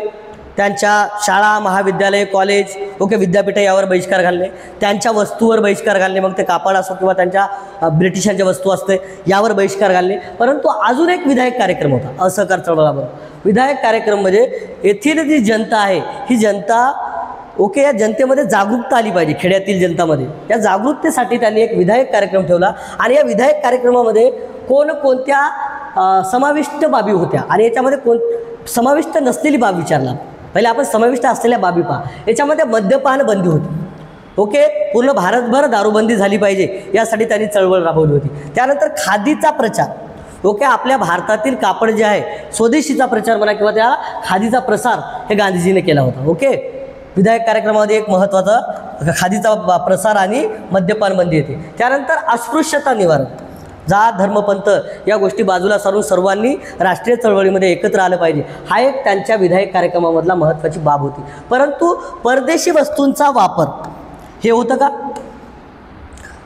त्यांच्या शाळा, महाविद्यालय, कॉलेज, ओके, विद्यापीठ यावर बहिष्कार घालणे, त्यांच्या वस्तूवर बहिष्कार घालणे, मग ते कापड असो किंवा त्यांच्या ब्रिटिशांच्या वस्तू असते यावर बहिष्कार घालणे. परंतु अजून एक विधायक कार्यक्रम होता असहकार चळवळीबरोबर. विधायक कार्यक्रम म्हणजे येथील जी जनता आहे ही जनता, ओके, या जनतेमध्ये जागरूकता आली पाहिजे, खेड्यातील जनतामध्ये. या जागरूकतेसाठी त्यांनी एक विधायक कार्यक्रम ठेवला आणि या विधायक कार्यक्रमामध्ये कोणकोणत्या समाविष्ट बाबी होत्या आणि याच्यामध्ये समाविष्ट नसलेली बाब विचारला. पहिले आपण समाविष्ट असलेल्या बाबी पहा. याच्यामध्ये मद्यपान बंदी होती. ओके, पूर्ण भारतभर दारूबंदी झाली पाहिजे यासाठी त्यांनी चळवळ राबवली होती. त्यानंतर खादीचा प्रचार. ओके, आपल्या भारतातील कापड जे आहे स्वदेशीचा प्रचार म्हणा किंवा त्या खादीचा प्रसार हे गांधीजीने केला होता. ओके, विधायक कार्यक्रमामध्ये एक महत्त्वाचा खादीचा प्रसार आणि मद्यपान बंदी येते. त्यानंतर अस्पृश्यता निवारण, जात, धर्म, पंथ या गोष्टी बाजूला सारून सर्वांनी राष्ट्रीय चळवळीमध्ये एकत्र आलं पाहिजे, हा एक त्यांच्या विधायक कार्यक्रमामधला महत्त्वाची बाब होती. परंतु परदेशी वस्तूंचा वापर हे होतं का?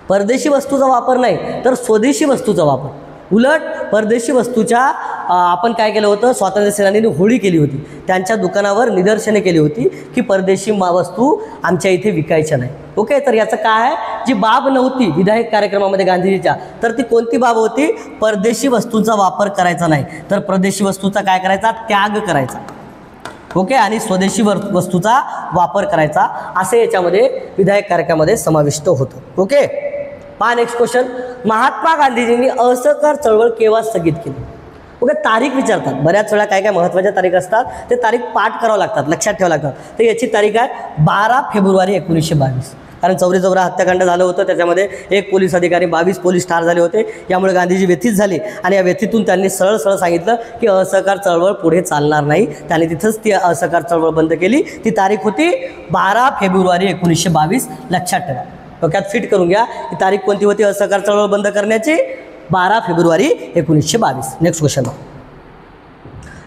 परदेशी वस्तूचा वापर नाही तर स्वदेशी वस्तूचा वापर. उलट परदेशी वस्तूच्या आपण काय केलं होतं? स्वातंत्र्य सेनानींनी होळी केली होती, त्यांच्या दुकानावर निदर्शने केली होती की परदेशी वस्तू आमच्या इथे विकायच्या नाही. ओके, तर याचं काय आहे? जी बाब नव्हती विधायक कार्यक्रमामध्ये गांधीजीच्या, तर ती कोणती बाब होती? परदेशी वस्तूंचा वापर करायचा नाही, तर परदेशी वस्तूचा काय करायचा? त्याग करायचा. ओके, आणि स्वदेशी वस्तूचा वापर करायचा, असे याच्यामध्ये विधायक कार्यक्रमामध्ये समाविष्ट होतं. ओके, पहा नेक्स्ट क्वेश्चन. महात्मा गांधीजींनी असहकार चळवळ केव्हा स्थगित केली? ओके, तारीख विचारतात. बऱ्याच वेळा काय काय महत्त्वाच्या तारीख असतात ते तारीख पाठ करावं लागतात, लक्षात ठेवावं लागतात. तर याची तारीख आहे 12 फेब्रुवारी 1922. कारण चौरी चौरा हत्याकांड झालं होतं, त्याच्यामध्ये एक पोलीस अधिकारी 22 पोलीस ठार झाले होते. यामुळे गांधीजी व्यथित झाले आणि या व्यथितून त्यांनी सरळ सांगितलं की असहकार चळवळ पुढे चालणार नाही. त्यांनी तिथंच ती असहकार चळवळ बंद केली. ती तारीख होती 12 फेब्रुवारी 1922. लक्षात ठेवा, डोक्यात फिट करून घ्या. ही तारीख कोणती होती असहकार चळवळ बंद करण्याची? 12 फेब्रुवारी 1922. Next question.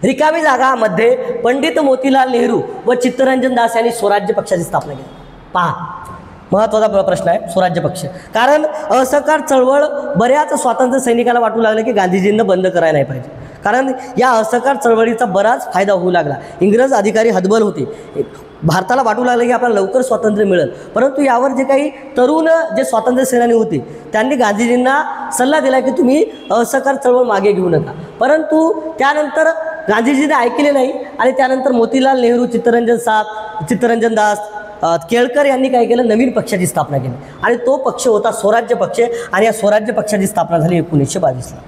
रिकामी जागामध्ये पंडित मोतीलाल नेहरू व चित्तरंजन दास यांनी स्वराज्य पक्षाची स्थापना केली. पहा, महत्त्वाचा प्रश्न आहे स्वराज्य पक्ष. कारण असहकार चळवळ बऱ्याच स्वातंत्र्य सैनिकाला वाटू लागलं की गांधीजींना बंद करायला नाही पाहिजे, कारण या असहकार चळवळीचा बराच फायदा होऊ लागला. इंग्रज अधिकारी हतबल होते, भारताला वाटू लागलं की आपल्याला लवकर स्वातंत्र्य मिळेल. परंतु यावर जे काही तरुण जे स्वातंत्र्य सेनानी होते त्यांनी गांधीजींना सल्ला दिला की तुम्ही असहकार चळवळ मागे घेऊ नका. परंतु त्यानंतर गांधीजींनी ऐकले नाही आणि त्यानंतर मोतीलाल नेहरू, चित्तरंजन दास, केळकर यांनी काय केलं, नवीन पक्षाची स्थापना केली आणि तो पक्ष होता स्वराज्य पक्ष. आणि या स्वराज्य पक्षाची स्थापना झाली 1922ला.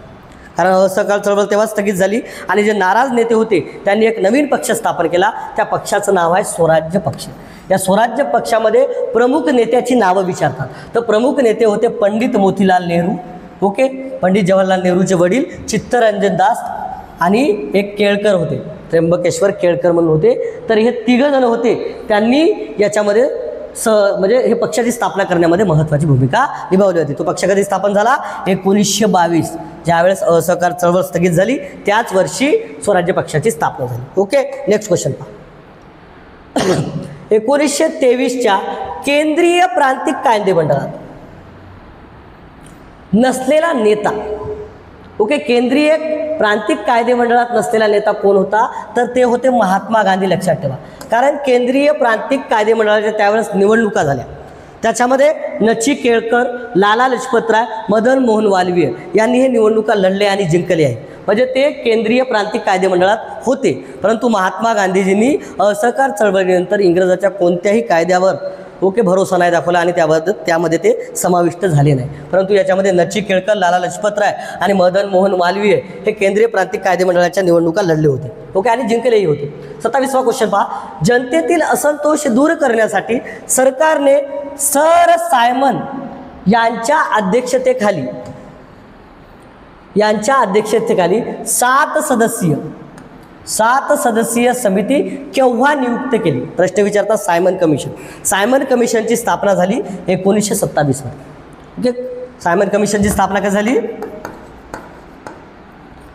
कारण असहकार चळवळ तेव्हा स्थगित झाली आणि जे नाराज नेते होते त्यांनी एक नवीन पक्ष स्थापन केला. त्या पक्षाचं नाव आहे स्वराज्य पक्ष. या स्वराज्य पक्षामध्ये प्रमुख नेत्याची नावं विचारतात. तर प्रमुख नेते होते पंडित मोतीलाल नेहरू, ओके, पंडित जवाहरलाल नेहरूचे वडील चित्तरंजन दास आणि एक केळकर होते, त्र्यंबकेश्वर केळकर म्हणून होते. तर हे तिघजण होते, त्यांनी याच्यामध्ये म्हणजे हे पक्षाची स्थापना करण्यामध्ये महत्त्वाची भूमिका निभावली होती. तो पक्ष कधी स्थापन झाला, 1922, ज्यावेळेस असहकार चळवळ स्थगित झाली त्याच वर्षी स्वराज्य पक्षाची स्थापना झाली. ओके, नेक्स्ट क्वेश्चन पहा. 1923च्या केंद्रीय प्रांतिक कायदेमंडळात नसलेला नेता, ओके, केंद्रीय प्रांतिक कायदेमंडळात नसलेला नेता कोण होता, तर ते होते महात्मा गांधी. लक्षात ठेवा, कारण केंद्रीय प्रांतिक कायदेमंडळाच्या त्यावेळेस निवडणुका झाल्या, त्याच्यामध्ये नची केळकर, लाला लजपतराय, मदन मोहन मालवीय यांनी हे निवडणुका लढले आणि जिंकले आहे. म्हणजे ते केंद्रीय प्रांतिक कायदेमंडळात होते. परंतु महात्मा गांधीजींनी असहकार चळवळीनंतर इंग्रजाच्या कोणत्याही कायद्यावर ओके भरोसा नाही दाखवला आणि त्यामध्ये ते समाविष्ट झाले नाही. परंतु याच्यामध्ये नची केळकर, लाला लजपतराय आणि मदन मोहन मालवीय हे केंद्रीय प्रांतिक कायदेमंडळाच्या निवडणुका लढले होते, ओके, आणि जिंकलेही होते. 27वा क्वेश्चन पहा. जनतेतील असंतोष दूर करण्यासाठी सरकारने सर सायमन यांच्या अध्यक्षतेखाली 7 सदस्यीय समिती केव्हा नियुक्त केली. प्रश्न विचारतात सायमन कमिशन. सायमन कमिशनची स्थापना झाली 1927 मध्ये. ओके, सायमन कमिशनची स्थापना कधी झाली,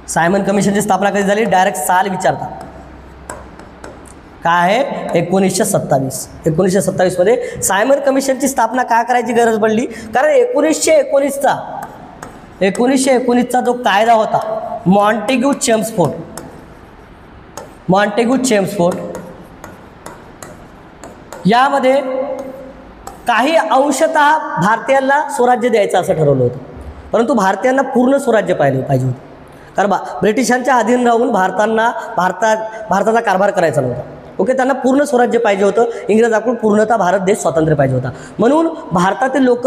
सायमन कमिशनची स्थापना कधी झाली, डायरेक्ट साल विचारतात. काय आहे, 1927 मध्ये सायमन कमिशनची स्थापना का करायची गरज पडली, कारण 1919चा जो कायदा होता मॉन्टेग्यू चेम्सफोर्ड यामध्ये काही अंशतः भारतीयांना स्वराज्य द्यायचं असं ठरवलं होतं. परंतु भारतीयांना पूर्ण स्वराज्य पाहिजे होतं, कारण ब्रिटिशांच्या अधीन राहून भारताचा कारभार करायचा नव्हता. ओके, त्यांना पूर्ण स्वराज्य पाहिजे होतं, इंग्रजांकडून पूर्णतः भारत देश स्वतंत्र पाहिजे होता. म्हणून भारतातील लोक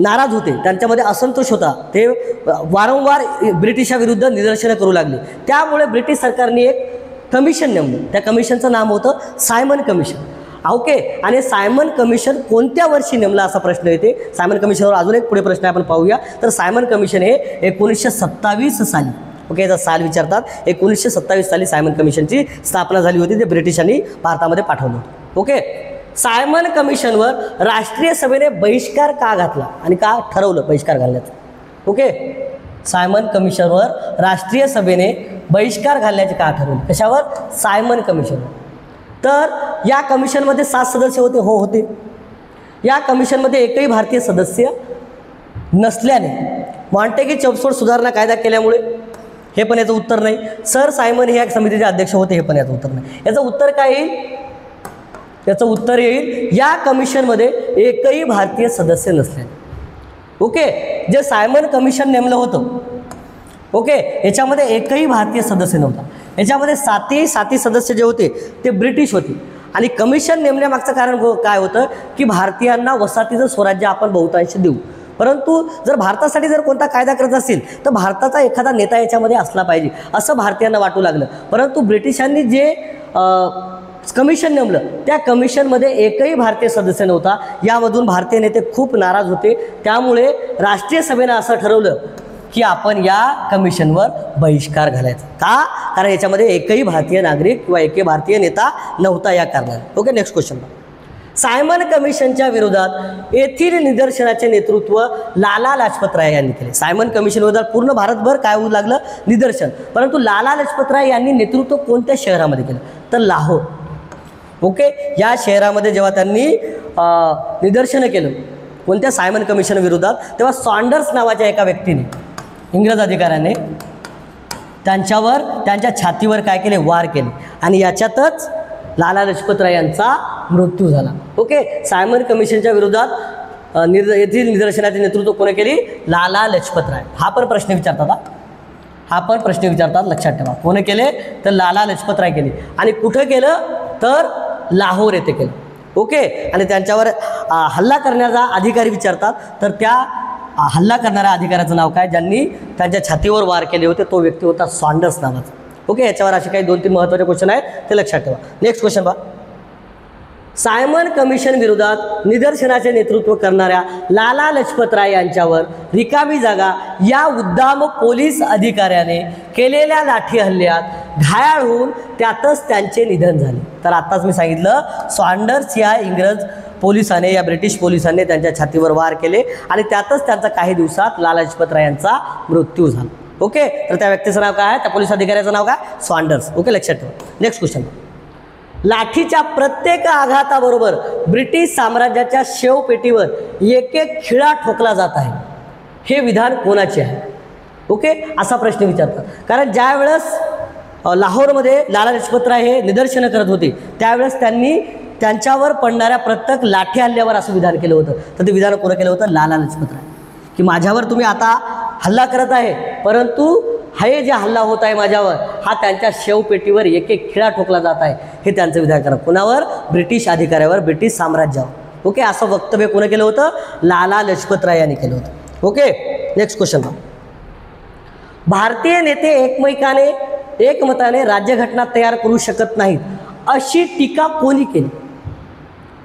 नाराज होते, त्यांच्यामध्ये असंतोष होता, ते वारंवार ब्रिटिशाविरुद्ध निदर्शनं करू लागले. त्यामुळे ब्रिटिश सरकारने एक कमिशन नेमलं. त्या कमिशनचं नाव होतं सायमन कमिशन. ओके, आणि सायमन कमिशन कोणत्या वर्षी नेमलं असा प्रश्न येते. सायमन कमिशनवर अजून एक पुढे प्रश्न आपण पाहूया. तर सायमन कमिशन हे 1927 साली, ओके, याचा साल विचारतात, 1927 साली सायमन कमिशनची स्थापना झाली होती. ते ब्रिटिशांनी भारतामध्ये पाठवलं होतं. ओके, सायमन कमिशनवर राष्ट्रीय सभेने बहिष्कार का घातला आणि का ठरवलं बहिष्कार घालण्याचं. ओके, सायमन कमिशनवर राष्ट्रीय सभेने बहिष्कार घालण्याचे का ठरवले, कशावर, सायमन कमिशनवर. तर या कमिशनमध्ये 7 सदस्य होते, होते. या कमिशनमध्ये एकही भारतीय सदस्य नसल्याने मॉन्टेग्यू चेम्सफोर्ड सुधारणा कायदा केल्यामुळे हे पण याचं उत्तर नाही. सर सायमन हे या समितीचे अध्यक्ष होते, हे पण याचं उत्तर नाही. याचं उत्तर काय येईल, याचं उत्तर येईल या कमिशनमध्ये एकही भारतीय सदस्य नसल्याने. ओके, जे सायमन कमिशन नेमलं होतं, ओके, याच्यामध्ये एकही भारतीय सदस्य नव्हता. याच्यामध्ये 7 सदस्य जे होते ते ब्रिटिश होते. आणि कमिशन नेमण्यामागचं कारण काय होतं की भारतीयांना वसाहतीचं स्वराज्य आपण बहुतांश देऊ. परंतु जर भारतासाठी जर कोणता कायदा करत असेल तर भारताचा एखादा नेता याच्यामध्ये असला पाहिजे असं भारतीयांना वाटू लागलं. परंतु ब्रिटिशांनी जे कमिशन नेमलं त्या कमिशनमध्ये एकही भारतीय सदस्य नव्हता. यामधून भारतीय नेते खूप नाराज होते. त्यामुळे राष्ट्रीय सभेनं असं ठरवलं की आपण या कमिशनवर बहिष्कार घालायचा. का, कारण याच्यामध्ये एकही भारतीय नागरिक किंवा एकही भारतीय नेता नव्हता या कारणाने. Okay, next question. सायमन कमिशनच्या विरोधात येथील निदर्शनाचे नेतृत्व लाला लजपतराय यांनी केले. सायमन कमिशन विरोधात पूर्ण भारतभर काय होऊ लागलं, निदर्शन. परंतु लाला लजपतराय यांनी नेतृत्व कोणत्या शहरामध्ये केलं, तर लाहोर. ओके, या शहरामध्ये जेव्हा त्यांनी निदर्शनं केलं कोणत्या सायमन कमिशन विरोधात, तेव्हा सॉन्डर्स नावाच्या एका व्यक्तीने, इंग्रज अधिकाऱ्याने त्यांच्यावर, त्यांच्या छातीवर काय केले, वार केले आणि याच्यातच लाला लजपत राय यांचा मृत्यू झाला. ओके, सायमन कमिशनच्या विरोधात येथील निदर्शनाचे नेतृत्व कोणी केली, लाला लजपत राय. हा पण प्रश्न विचारतात, लक्षात ठेवा. कोणी केले तर लाला लजपत राय केली. आणि कुठं केलं तर लाहोर येथे केलं. ओके, आणि त्यांच्यावर हल्ला करण्याचा अधिकारी विचारतात, तर त्या हल्ला करणाऱ्या अधिकाऱ्याचं नाव काय, ज्यांनी त्यांच्या छातीवर वार केले होते, तो व्यक्ती होता सॉन्डर्स नावाचा. ओके, याच्यावर असे काही 2-3 महत्त्वाचे क्वेश्चन आहेत, ते लक्षात ठेवा. नेक्स्ट क्वेश्चन पहा. सायमन कमिशन विरोधात निदर्शनाचे नेतृत्व करणाऱ्या लाला लजपत राय यांच्यावर रिकामी जागा या उद्दाम पोलीस अधिकाऱ्याने केलेल्या लाठी हल्ल्यात घायाळ होऊन त्यातच त्यांचे निधन झाले. तर आत्ताच मी सांगितलं, सॉन्डर्स या इंग्रज पोलिसाने, या ब्रिटिश पोलिसांनी त्यांच्या छातीवर वार केले आणि त्यातच त्यांचा काही दिवसात लाला लजपत राय यांचा मृत्यू झाला. ओके, तर त्या व्यक्तीचं नाव काय, त्या पोलीस अधिकाऱ्याचं नाव काय, सॉन्डर्स. ओके, लक्षात ठेवा. Next question. लाठीच्या प्रत्येक आघाताबरोबर ब्रिटिश साम्राज्याच्या शेवपेटीवर एक एक खिळा ठोकला जात आहे, हे विधान कोणाचे आहे. ओके, असा प्रश्न विचारतात. कारण ज्या वेळेस लाहोरमध्ये लाला लजपत राय हे निदर्शनं करत होते, त्यावेळेस त्यांनी त्यांच्यावर पडणाऱ्या प्रत्येक लाठी हल्ल्यावर असं विधान केलं होतं. तर ते विधान कोणं केलं होतं, लाला लजपत राय, की माझ्यावर तुम्ही आता हल्ला करत आहे, परंतु हे जे हल्ला होत आहे माझ्यावर, हा त्यांच्या शेवपेटीवर एक एक खिळा ठोकला जात आहे, हे त्यांचं विधान करा. कुणावर, ब्रिटिश अधिकाऱ्यावर, ब्रिटिश साम्राज्यावर. ओके, असं वक्तव्य कोणं केलं होतं, लाला लजपत राय यांनी केलं होतं. Okay, next question. भारतीय नेते एकमताने राज्यघटना तयार करू शकत नाहीत, अशी टीका कोणी केली.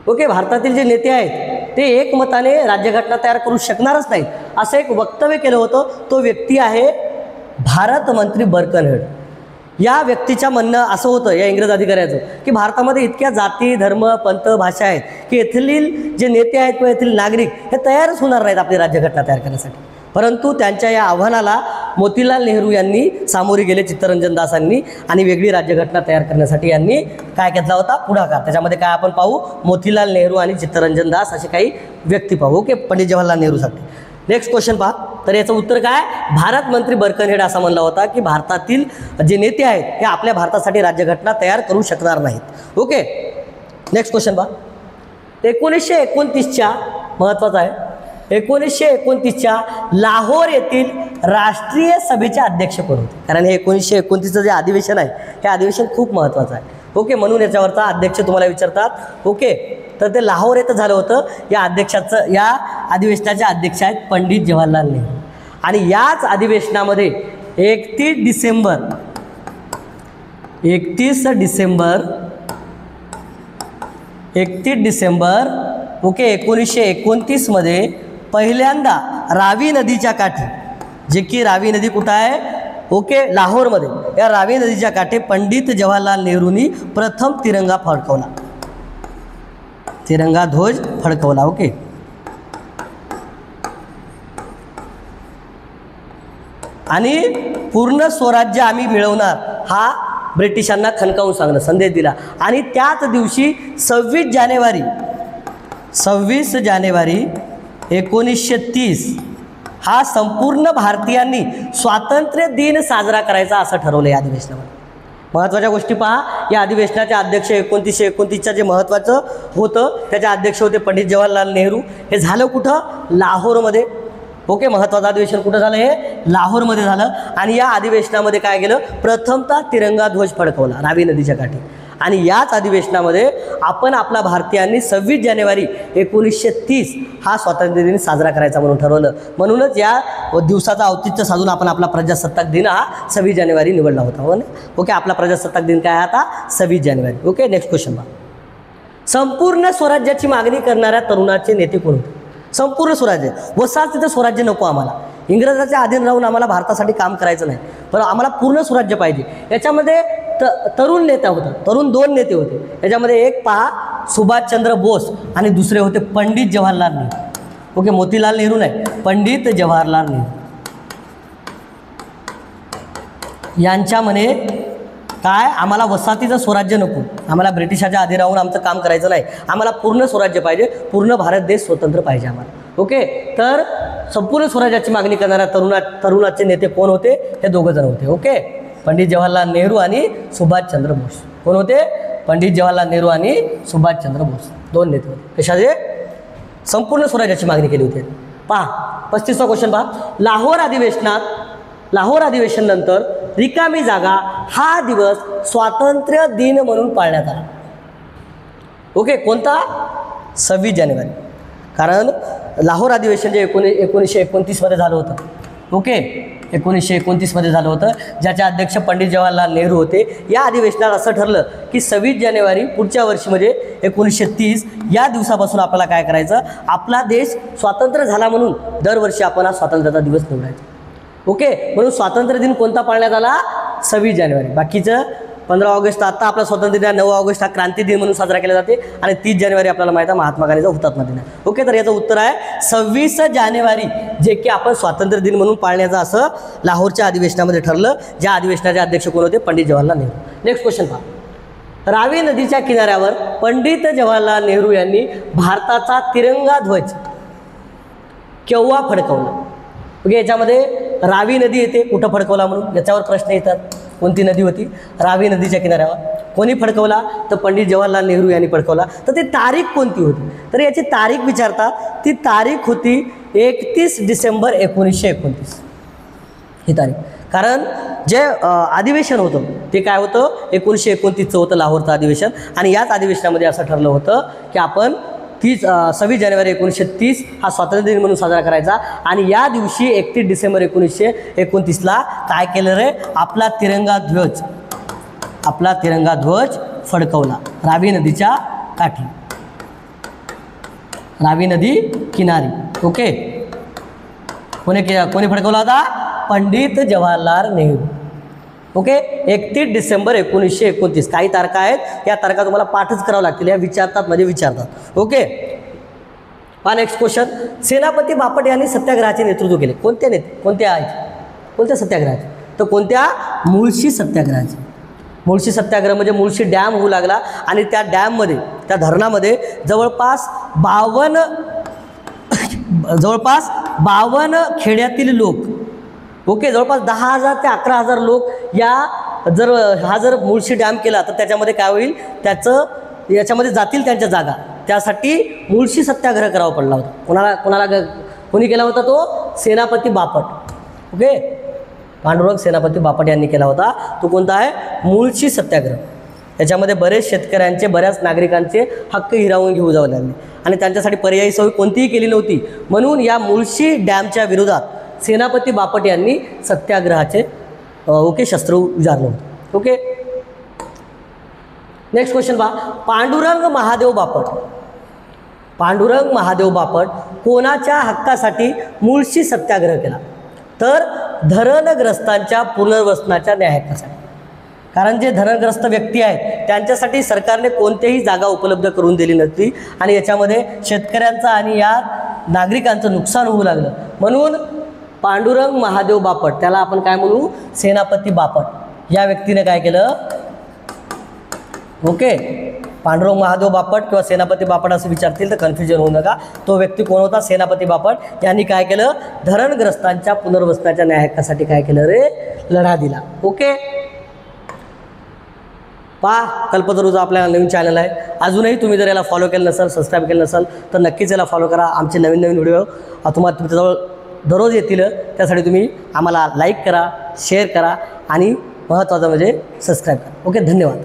ओके, भारतातील जे नेते आहेत ते एकमताने राज्यघटना तयार करू शकणारच नाहीत, असं एक वक्तव्य केलं होतं. तो व्यक्ती आहे भारत मंत्री बर्कनहेड. या व्यक्तीच्या म्हणणं असं होतं, या इंग्रज अधिकाऱ्याचं, की भारतामध्ये इतक्या जाती, धर्म, पंथ, भाषा आहेत की येथील जे नेते आहेत किंवा येथील नागरिक हे तयारच होणार नाहीत आपली राज्यघटना तयार करण्यासाठी. परंतु त्यांच्या या आव्हानाला मोतीलाल नेहरू यांनी सामोरे गेले, चित्तरंजन दासांनी, आणि वेगळी राज्यघटना तयार करण्यासाठी यांनी काय घेतला होता, पुढाकार. त्याच्यामध्ये काय आपण पाहू, मोतीलाल नेहरू आणि चित्तरंजन दास असे काही व्यक्ती पाहू. ओके, पंडित जवाहरलाल नेहरूसाठी. नेक्स्ट क्वेश्चन पहा. तर याचं उत्तर काय, भारत मंत्री बर्कनहेड असा म्हणला होता की भारतातील जे नेते आहेत हे आपल्या भारतासाठी राज्यघटना तयार करू शकणार नाहीत. ओके, नेक्स्ट क्वेश्चन पहा. 1929च्या महत्त्वाचा आहे, 1929च्या लाहोर येथील राष्ट्रीय सभेचे अध्यक्ष कोण होते. कारण हे 1929चं जे अधिवेशन आहे, हे अधिवेशन खूप महत्त्वाचं आहे. ओके, म्हणून याच्यावरचा अध्यक्ष तुम्हाला विचारतात. ओके, तर ते लाहोर येथे झालं होतं. या अधिवेशनाचे अध्यक्ष आहेत पंडित जवाहरलाल नेहरू. आणि याच अधिवेशनामध्ये 31 डिसेंबर ओके 1929 मध्ये पहिल्यांदा रावी नदीच्या काठी, जे की रावी नदी कुठं आहे, ओके, लाहोरमध्ये, या रावी नदीच्या काठी पंडित जवाहरलाल नेहरूंनी प्रथम तिरंगा फडकवला, तिरंगा ध्वज फडकवला. ओके, आणि पूर्ण स्वराज्य आम्ही मिळवणार हा ब्रिटिशांना खणकावून सांगणं, संदेश दिला. आणि त्याच दिवशी 26 जानेवारी 1930 हा संपूर्ण भारतीयांनी स्वातंत्र्य दिन साजरा करायचा असं ठरवलं. या अधिवेशनामध्ये महत्त्वाच्या गोष्टी पहा. या अधिवेशनाचे अध्यक्ष 1929च्या जे महत्त्वाचं होतं त्याचे अध्यक्ष होते पंडित जवाहरलाल नेहरू. हे झालं कुठं, लाहोरमध्ये. ओके, महत्त्वाचं अधिवेशन कुठं झालं, हे लाहोरमध्ये झालं. आणि या अधिवेशनामध्ये काय केलं, प्रथमतः तिरंगा ध्वज फडकवला रावी नदीच्या काठी. आणि याच अधिवेशनामध्ये आपण आपला भारतीयांनी 26 जानेवारी 1930 हा स्वातंत्र्य दिन साजरा करायचा म्हणून ठरवलं. म्हणूनच या दिवसाचा औचित्य साधून आपण आपला प्रजासत्ताक दिन हा 26 जानेवारी निवडला होता. हो ना. ओके, आपला प्रजासत्ताक दिन काय आता 26 जानेवारी. ओके, नेक्स्ट क्वेश्चन पहा. संपूर्ण स्वराज्याची मागणी करणाऱ्या तरुणाचे नेते कोण होते. संपूर्ण स्वराज्य, वसाहतीचं स्वराज्य नको आम्हाला, इंग्रजाच्या अधीन राहून आम्हाला भारतासाठी काम करायचं नाही, पण आम्हाला पूर्ण स्वराज्य पाहिजे. याच्यामध्ये तरुण नेता होता, तरुण 2 नेते होते. याच्यामध्ये एक पहा, सुभाषचंद्र बोस आणि दुसरे होते पंडित जवाहरलाल नेहरू. ओके, मोतीलाल नेहरू नाही, पंडित जवाहरलाल नेहरू. यांच्यामध्ये काय, आम्हाला वसाहतीचं स्वराज्य नको, आम्हाला ब्रिटिशाच्या आधी राहून आमचं काम करायचं नाही, आम्हाला पूर्ण स्वराज्य पाहिजे, पूर्ण भारत देश स्वतंत्र पाहिजे आम्हाला. ओके, तर संपूर्ण स्वराज्याची मागणी करणाऱ्या तरुणाचे नेते कोण होते? हे दोघं जण होते. ओके, पंडित जवाहरलाल नेहरू आणि सुभाषचंद्र बोस. कोण होते? पंडित जवाहरलाल नेहरू आणि सुभाषचंद्र बोस, दोन नेते होते. कशाचे? संपूर्ण स्वराज्याची मागणी केली होती. पहा 35वा क्वेश्चन पहा. लाहोर अधिवेशनानंतर रिकामी जागा हा दिवस स्वातंत्र्य दिन म्हणून पाळण्यात आला. ओके, कोणता? 26 जानेवारी. कारण लाहोर अधिवेशन जे 1929मध्ये झालं होतं. ओके, 1929मध्ये झालं होतं, ज्याचे अध्यक्ष पंडित जवाहरलाल नेहरू होते. या अधिवेशनात असं ठरलं की 26 जानेवारी पुढच्या वर्षी म्हणजे 1930 या दिवसापासून आपल्याला काय करायचं, आपला देश स्वातंत्र्य झाला म्हणून दरवर्षी आपण हा स्वातंत्र्याचा दिवस निवडायचा. ओके, म्हणून स्वातंत्र्य दिन कोणता पाळण्यात आला? 26 जानेवारी. बाकीचं 15 ऑगस्ट आता आपला स्वातंत्र्य दिन, 9 ऑगस्ट हा क्रांती दिन म्हणून साजरा केला जाते आणि 30 जानेवारी आपल्याला माहिती आहे महात्मा गांधीचा हुतात्मा दिन आहे. ओके, तर याचं उत्तर आहे 26 जानेवारी, जे की आपण स्वातंत्र्य दिन म्हणून पाळण्याचं असं लाहोरच्या अधिवेशनामध्ये ठरलं, ज्या अधिवेशनाचे अध्यक्ष कोण होते? पंडित जवाहरलाल नेहरू. नेक्स्ट क्वेश्चन पहा. रावी नदीच्या किनाऱ्यावर पंडित जवाहरलाल नेहरू यांनी भारताचा तिरंगा ध्वज केव्हा फडकवला? ओके, याच्यामध्ये रावी नदी येते, कुठं फडकवला म्हणून याच्यावर प्रश्न येतात. कोणती नदी होती? रावी नदीच्या किनाऱ्यावर. कोणी फडकवला? तर पंडित जवाहरलाल नेहरू यांनी फडकवला. तर ती तारीख कोणती होती? तर याची तारीख विचारतात. ती तारीख होती 31 डिसेंबर 1929 ही तारीख. कारण जे अधिवेशन होतं ते काय होतं? 1929चं होतं लाहोरचं अधिवेशन. आणि याच अधिवेशनामध्ये असं ठरलं होतं की आपण 26 जानेवारी 1930 हा स्वातंत्र्य दिन म्हणून साजरा करायचा. आणि या दिवशी 31 डिसेंबर 1929ला काय केलं रे? आपला तिरंगा ध्वज फडकवला रावी नदीच्या काठी, रावी नदी किनारी. ओके, कोणी फडकवला होता? पंडित जवाहरलाल नेहरू. ओके, 31 डिसेंबर 1929. काही तारखा आहेत, या तारखा तुम्हाला पाठच करावं लागतील, या विचारतात. ओके, हा नेक्स्ट क्वेश्चन. सेनापती बापट यांनी सत्याग्रहाचे नेतृत्व केले. कोणत्या सत्याग्रहाचे? तर कोणत्या? मुळशी सत्याग्रहाचे. मुळशी सत्याग्रह म्हणजे मुळशी डॅम होऊ लागला आणि त्या डॅममध्ये, त्या धरणामध्ये जवळपास 52 खेड्यातील लोक, ओके, जवळपास 10,000 ते 11,000 लोक हा जर मुळशी डॅम केला तर त्याच्यामध्ये काय होईल? याच्यामध्ये जातील त्यांच्या जागा. त्यासाठी मुळशी सत्याग्रह करावा पडला होता. कोणी केला होता तो? सेनापती बापट. ओके, पांडुरंग सेनापती बापट यांनी केला होता. तो कोणता आहे? मुळशी सत्याग्रह. याच्यामध्ये बरेच शेतकऱ्यांचे, बऱ्याच नागरिकांचे हक्क हिरावून घेऊ जावे लागले आणि त्यांच्यासाठी पर्यायी सोय कोणतीही केली नव्हती. म्हणून या मुळशी डॅमच्या विरोधात सेनापती बापट यांनी सत्याग्रहाचे शस्त्र उजारलं होतं. ओके, नेक्स्ट क्वेश्चन पहा. पांडुरंग महादेव बापट कोणाच्या हक्कासाठी मुळशी सत्याग्रह केला? तर धरणग्रस्तांच्या पुनर्वसनाच्या न्याय हक्कासाठी. कारण जे धरणग्रस्त व्यक्ती आहेत त्यांच्यासाठी सरकारने कोणतीही जागा उपलब्ध करून दिली नव्हती आणि याच्यामध्ये शेतकऱ्यांचं आणि या नागरिकांचं नुकसान होऊ लागलं. म्हणून पांडुरंग महादेव बापट, त्याला आपण काय म्हणू? सेनापती बापट, या व्यक्तीने काय केलं? ओके, पांडुरंग महादेव बापट किंवा सेनापती बापट असं विचारतील तर कन्फ्युजन होऊ नका. तो व्यक्ती कोण होता? सेनापती बापट. यांनी काय केलं? धरणग्रस्तांच्या पुनर्वसनाच्या न्याय हक्कासाठी काय केलं रे? लढा दिला. ओके, पहा कल्पतरूचा आपल्याला नवीन चॅनल आहे. अजूनही तुम्ही जर याला फॉलो केलं नसेल, सबस्क्राईब केलं नसेल तर नक्कीच याला फॉलो करा. आमचे नवीन व्हिडिओ तुम्हाला तुमच्याजवळ दररोज येतील. त्यासाठी तुम्ही आम्हाला लाईक करा, शेअर करा आणि महत्त्वाचं म्हणजे सबस्क्राईब करा. ओके, धन्यवाद.